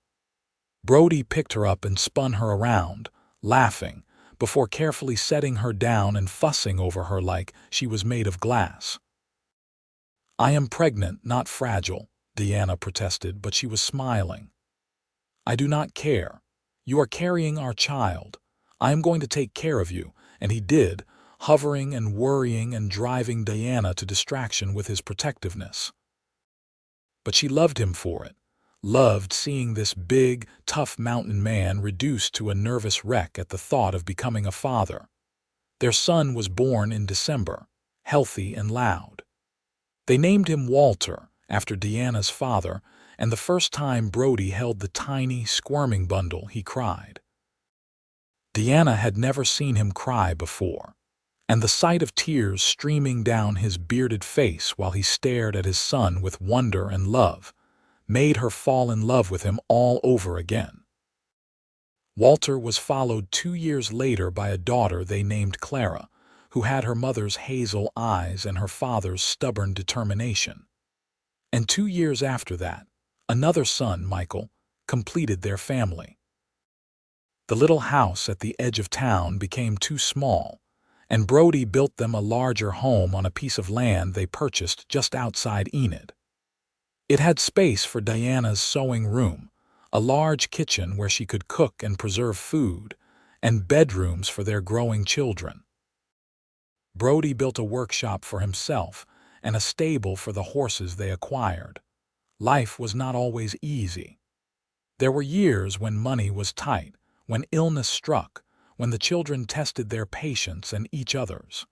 Brody picked her up and spun her around, laughing, before carefully setting her down and fussing over her like she was made of glass. I am pregnant, not fragile, Diana protested, but she was smiling. I do not care. You are carrying our child. I am going to take care of you, and he did, hovering and worrying and driving Diana to distraction with his protectiveness. But she loved him for it, loved seeing this big, tough mountain man reduced to a nervous wreck at the thought of becoming a father. Their son was born in December, healthy and loud. They named him Walter, after Diana's father, and the first time Brody held the tiny, squirming bundle, he cried. Diana had never seen him cry before, and the sight of tears streaming down his bearded face while he stared at his son with wonder and love made her fall in love with him all over again. Walter was followed 2 years later by a daughter they named Clara, who had her mother's hazel eyes and her father's stubborn determination. And 2 years after that, another son, Michael, completed their family. The little house at the edge of town became too small, and Brody built them a larger home on a piece of land they purchased just outside Enid. It had space for Diana's sewing room, a large kitchen where she could cook and preserve food, and bedrooms for their growing children. Brody built a workshop for himself and a stable for the horses they acquired. Life was not always easy. There were years when money was tight, when illness struck, when the children tested their patience and each other's.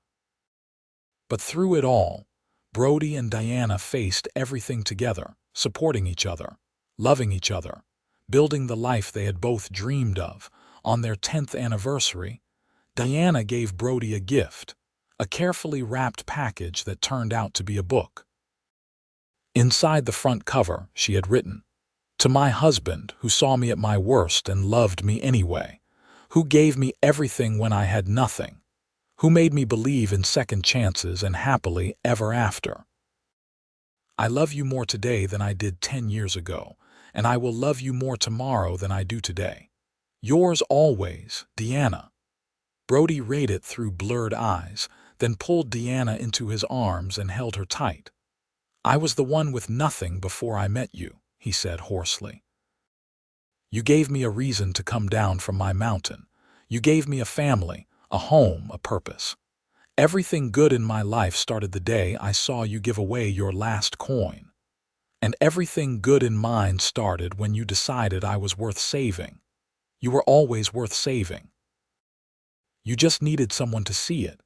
But through it all, Brody and Diana faced everything together, supporting each other, loving each other, building the life they had both dreamed of, On their 10th anniversary, Diana gave Brody a gift, a carefully wrapped package that turned out to be a book. Inside the front cover, she had written, "To my husband, who saw me at my worst and loved me anyway, who gave me everything when I had nothing, who made me believe in second chances and happily ever after. I love you more today than I did 10 years ago, and I will love you more tomorrow than I do today. Yours always, Diana." Brody read it through blurred eyes, then pulled Diana into his arms and held her tight. "I was the one with nothing before I met you," he said hoarsely. "You gave me a reason to come down from my mountain. You gave me a family, a home, a purpose. Everything good in my life started the day I saw you give away your last coin. And everything good in mine started when you decided I was worth saving. You were always worth saving. You just needed someone to see it."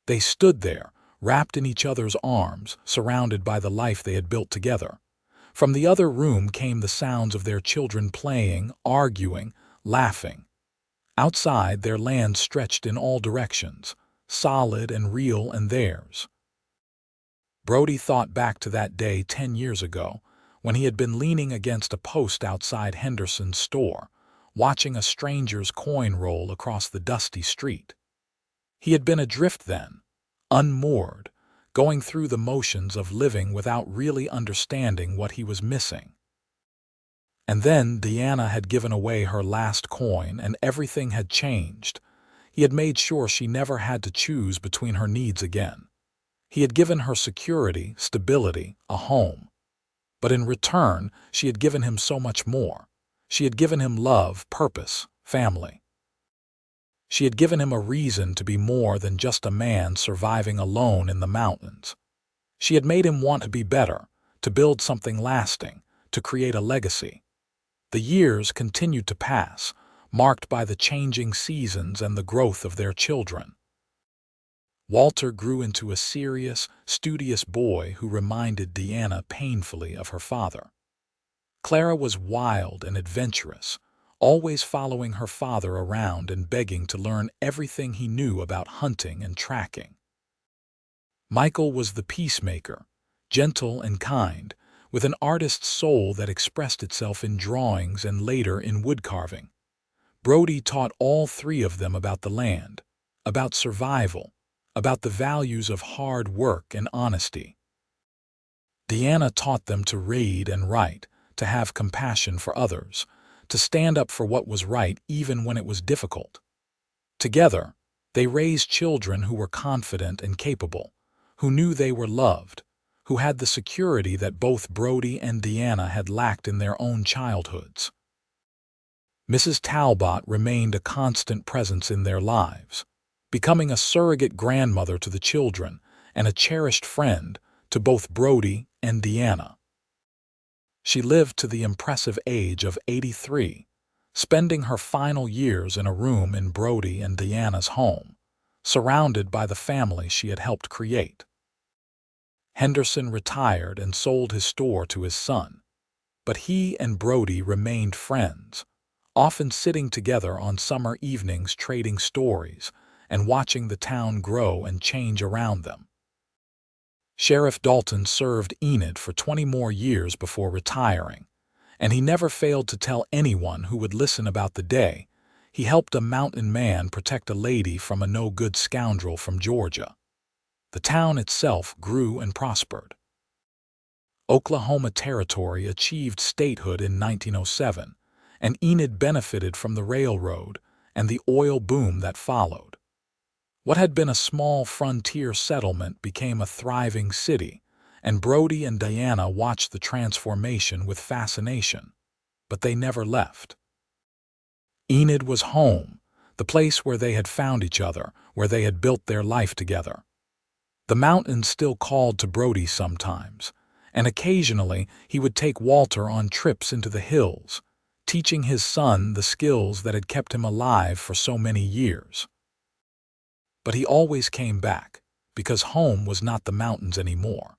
They stood there, wrapped in each other's arms, surrounded by the life they had built together. From the other room came the sounds of their children playing, arguing, laughing. Outside, their land stretched in all directions, solid and real and theirs. Brody thought back to that day 10 years ago, when he had been leaning against a post outside Henderson's store, watching a stranger's coin roll across the dusty street. He had been adrift then, unmoored, going through the motions of living without really understanding what he was missing. And then Diana had given away her last coin and everything had changed. He had made sure she never had to choose between her needs again. He had given her security, stability, a home. But in return, she had given him so much more. She had given him love, purpose, family. She had given him a reason to be more than just a man surviving alone in the mountains. She had made him want to be better, to build something lasting, to create a legacy. The years continued to pass, marked by the changing seasons and the growth of their children. Walter grew into a serious, studious boy who reminded Diana painfully of her father. Clara was wild and adventurous, always following her father around and begging to learn everything he knew about hunting and tracking. Michael was the peacemaker, gentle and kind, with an artist's soul that expressed itself in drawings and later in woodcarving. Brody taught all three of them about the land, about survival, about the values of hard work and honesty. Diana taught them to read and write, to have compassion for others, to stand up for what was right even when it was difficult. Together, they raised children who were confident and capable, who knew they were loved, who had the security that both Brody and Diana had lacked in their own childhoods. Mrs. Talbot remained a constant presence in their lives, becoming a surrogate grandmother to the children and a cherished friend to both Brody and Diana. She lived to the impressive age of 83, spending her final years in a room in Brody and Diana's home, surrounded by the family she had helped create. Henderson retired and sold his store to his son, but he and Brody remained friends, often sitting together on summer evenings trading stories and watching the town grow and change around them. Sheriff Dalton served Enid for 20 more years before retiring, and he never failed to tell anyone who would listen about the day he helped a mountain man protect a lady from a no-good scoundrel from Georgia. The town itself grew and prospered. Oklahoma Territory achieved statehood in 1907, and Enid benefited from the railroad and the oil boom that followed. What had been a small frontier settlement became a thriving city, and Brody and Diana watched the transformation with fascination, but they never left. Enid was home, the place where they had found each other, where they had built their life together. The mountains still called to Brody sometimes, and occasionally he would take Walter on trips into the hills, teaching his son the skills that had kept him alive for so many years. But he always came back, because home was not the mountains anymore.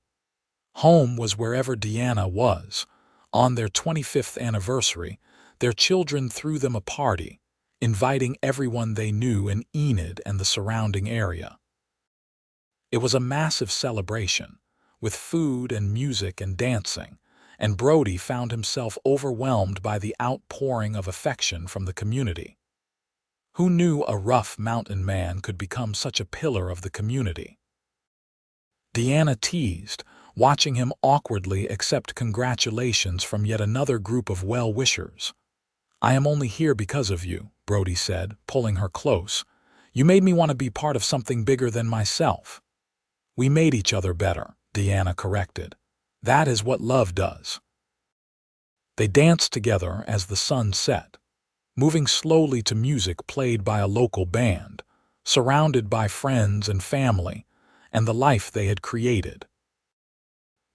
Home was wherever Diana was. On their 25th anniversary, their children threw them a party, inviting everyone they knew in Enid and the surrounding area. It was a massive celebration, with food and music and dancing, and Brody found himself overwhelmed by the outpouring of affection from the community. Who knew a rough mountain man could become such a pillar of the community? Diana teased, watching him awkwardly accept congratulations from yet another group of well-wishers. "I am only here because of you," Brody said, pulling her close. "You made me want to be part of something bigger than myself." "We made each other better," Diana corrected. "That is what love does." They danced together as the sun set, moving slowly to music played by a local band, surrounded by friends and family, and the life they had created.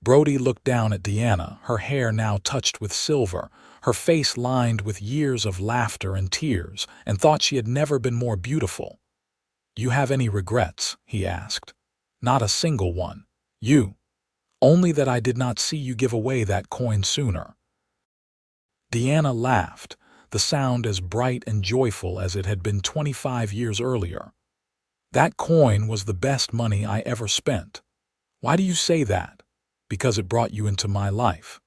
Brody looked down at Diana, her hair now touched with silver, her face lined with years of laughter and tears, and thought she had never been more beautiful. "You have any regrets?" he asked. "Not a single one. You. Only that I did not see you give away that coin sooner." Diana laughed, the sound as bright and joyful as it had been 25 years earlier. "That coin was the best money I ever spent." "Why do you say that?" "Because it brought you into my life.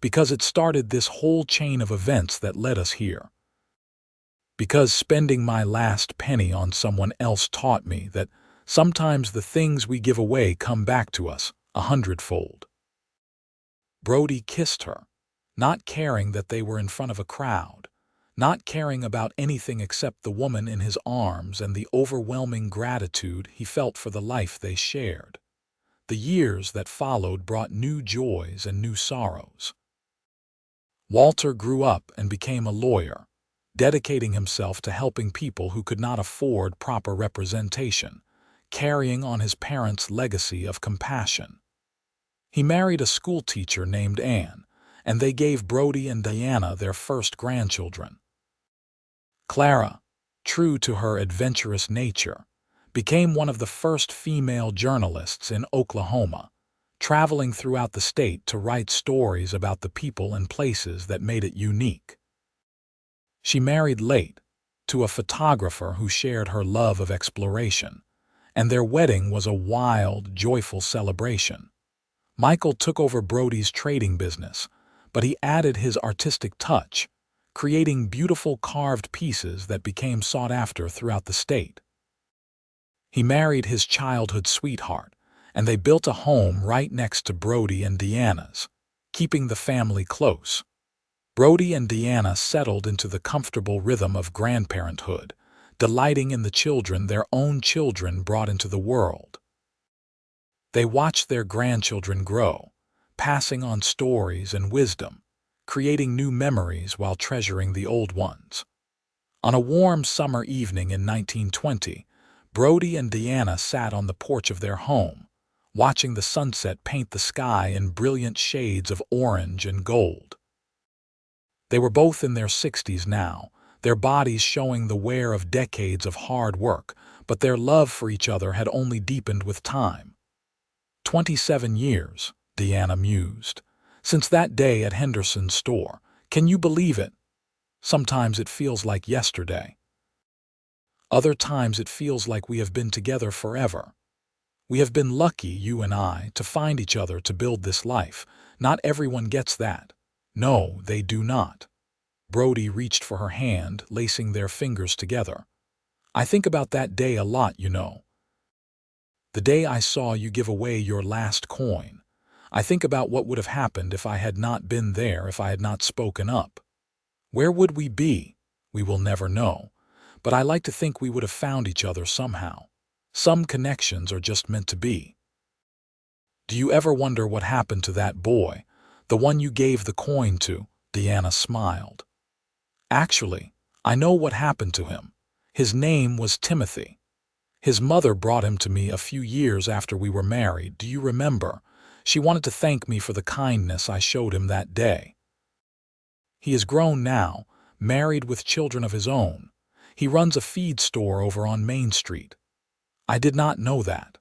Because it started this whole chain of events that led us here. Because spending my last penny on someone else taught me that sometimes the things we give away come back to us 100-fold." Brody kissed her, not caring that they were in front of a crowd, not caring about anything except the woman in his arms and the overwhelming gratitude he felt for the life they shared. The years that followed brought new joys and new sorrows. Walter grew up and became a lawyer, dedicating himself to helping people who could not afford proper representation, carrying on his parents' legacy of compassion. He married a schoolteacher named Anne, and they gave Brody and Diana their first grandchildren. Clara, true to her adventurous nature, became one of the first female journalists in Oklahoma, traveling throughout the state to write stories about the people and places that made it unique. She married late, to a photographer who shared her love of exploration, and their wedding was a wild, joyful celebration. Michael took over Brody's trading business, but he added his artistic touch, creating beautiful carved pieces that became sought after throughout the state. He married his childhood sweetheart, and they built a home right next to Brody and Diana's, keeping the family close. Brody and Diana settled into the comfortable rhythm of grandparenthood, delighting in the children their own children brought into the world. They watched their grandchildren grow, passing on stories and wisdom, creating new memories while treasuring the old ones. On a warm summer evening in 1920, Brody and Diana sat on the porch of their home, watching the sunset paint the sky in brilliant shades of orange and gold. They were both in their 60s now, their bodies showing the wear of decades of hard work, but their love for each other had only deepened with time. 27 years, Diana mused, since that day at Henderson's store. Can you believe it? Sometimes it feels like yesterday. Other times it feels like we have been together forever. We have been lucky, you and I, to find each other to build this life. Not everyone gets that. No, they do not. Brody reached for her hand, lacing their fingers together. "I think about that day a lot, you know. The day I saw you give away your last coin. I think about what would have happened if I had not been there, if I had not spoken up. Where would we be? We will never know. But I like to think we would have found each other somehow. Some connections are just meant to be." "Do you ever wonder what happened to that boy, the one you gave the coin to?" Diana smiled. "Actually, I know what happened to him. His name was Timothy. His mother brought him to me a few years after we were married. Do you remember? She wanted to thank me for the kindness I showed him that day. He is grown now, married with children of his own. He runs a feed store over on Main Street. I did not know that.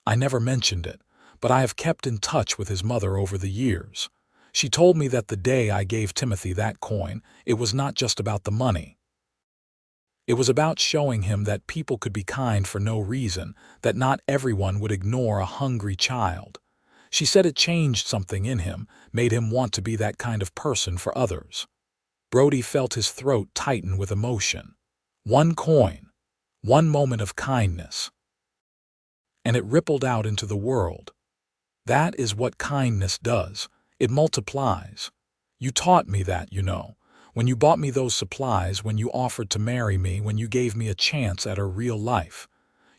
I never mentioned it, but I have kept in touch with his mother over the years. She told me that the day I gave Timothy that coin, it was not just about the money. It was about showing him that people could be kind for no reason, that not everyone would ignore a hungry child. She said it changed something in him, made him want to be that kind of person for others. Brody felt his throat tighten with emotion. One coin, one moment of kindness, and it rippled out into the world. That is what kindness does. It multiplies. You taught me that, you know. When you bought me those supplies, when you offered to marry me, when you gave me a chance at a real life.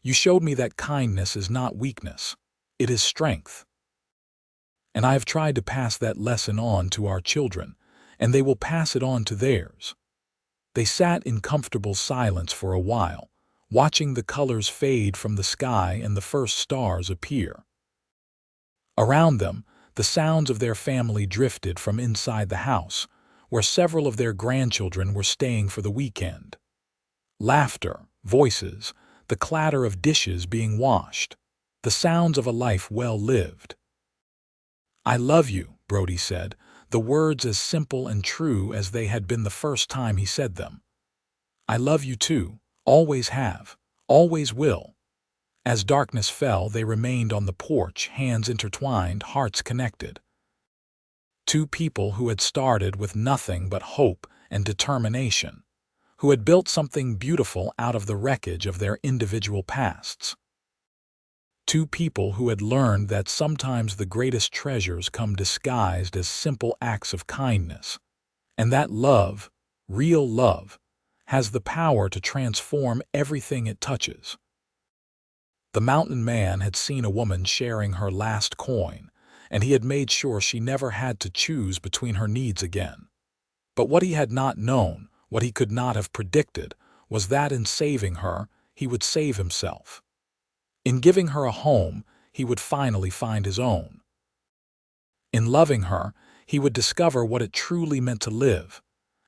You showed me that kindness is not weakness. It is strength. And I have tried to pass that lesson on to our children, and they will pass it on to theirs. They sat in comfortable silence for a while, watching the colors fade from the sky and the first stars appear. Around them, the sounds of their family drifted from inside the house, where several of their grandchildren were staying for the weekend. Laughter, voices, the clatter of dishes being washed, the sounds of a life well lived. "I love you," Brody said, the words as simple and true as they had been the first time he said them. "I love you too, always have, always will." As darkness fell, they remained on the porch, hands intertwined, hearts connected. Two people who had started with nothing but hope and determination, who had built something beautiful out of the wreckage of their individual pasts. Two people who had learned that sometimes the greatest treasures come disguised as simple acts of kindness, and that love, real love, has the power to transform everything it touches. The mountain man had seen a woman sharing her last coin, and he had made sure she never had to choose between her needs again. But what he had not known, what he could not have predicted, was that in saving her, he would save himself. In giving her a home, he would finally find his own. In loving her, he would discover what it truly meant to live,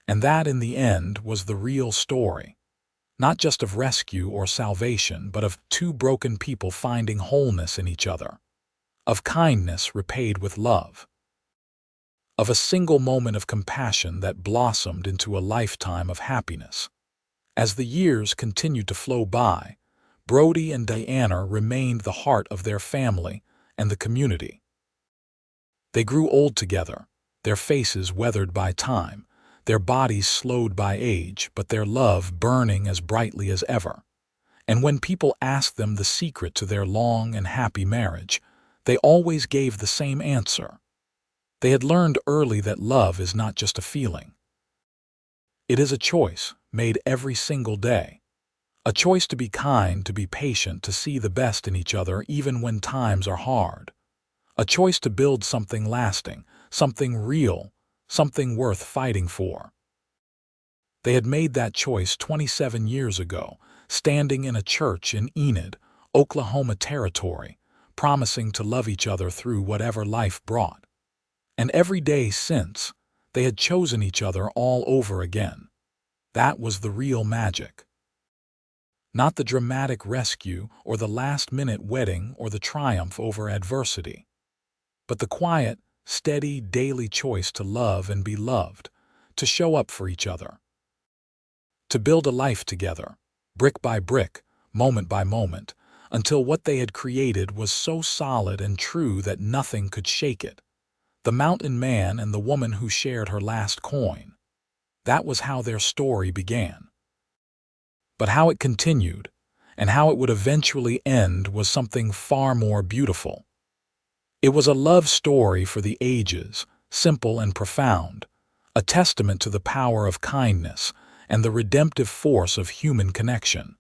and that in the end was the real story. Not just of rescue or salvation, but of two broken people finding wholeness in each other, of kindness repaid with love, of a single moment of compassion that blossomed into a lifetime of happiness. As the years continued to flow by, Brody and Diana remained the heart of their family and the community. They grew old together, their faces weathered by time, their bodies slowed by age, but their love burning as brightly as ever. And when people asked them the secret to their long and happy marriage, they always gave the same answer. They had learned early that love is not just a feeling. It is a choice made every single day. A choice to be kind, to be patient, to see the best in each other even when times are hard. A choice to build something lasting, something real, something worth fighting for. They had made that choice 27 years ago, standing in a church in Enid, Oklahoma territory, promising to love each other through whatever life brought. And every day since, they had chosen each other all over again. That was the real magic. Not the dramatic rescue or the last-minute wedding or the triumph over adversity, but the quiet, steady, daily choice to love and be loved, to show up for each other, to build a life together, brick by brick, moment by moment, until what they had created was so solid and true that nothing could shake it. The mountain man and the woman who shared her last coin. That was how their story began. But how it continued, and how it would eventually end, was something far more beautiful. It was a love story for the ages, simple and profound, a testament to the power of kindness and the redemptive force of human connection.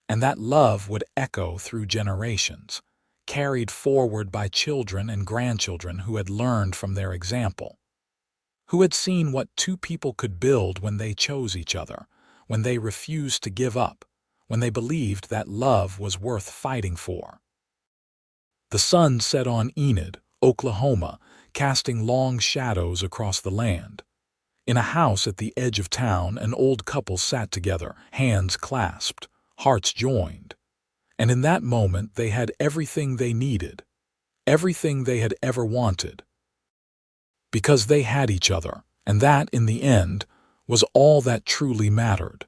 And that love would echo through generations, carried forward by children and grandchildren who had learned from their example, who had seen what two people could build when they chose each other, when they refused to give up, when they believed that love was worth fighting for. The sun set on Enid, Oklahoma, casting long shadows across the land. In a house at the edge of town, an old couple sat together, hands clasped, hearts joined. And in that moment they had everything they needed, everything they had ever wanted. Because they had each other, and that, in the end, was all that truly mattered.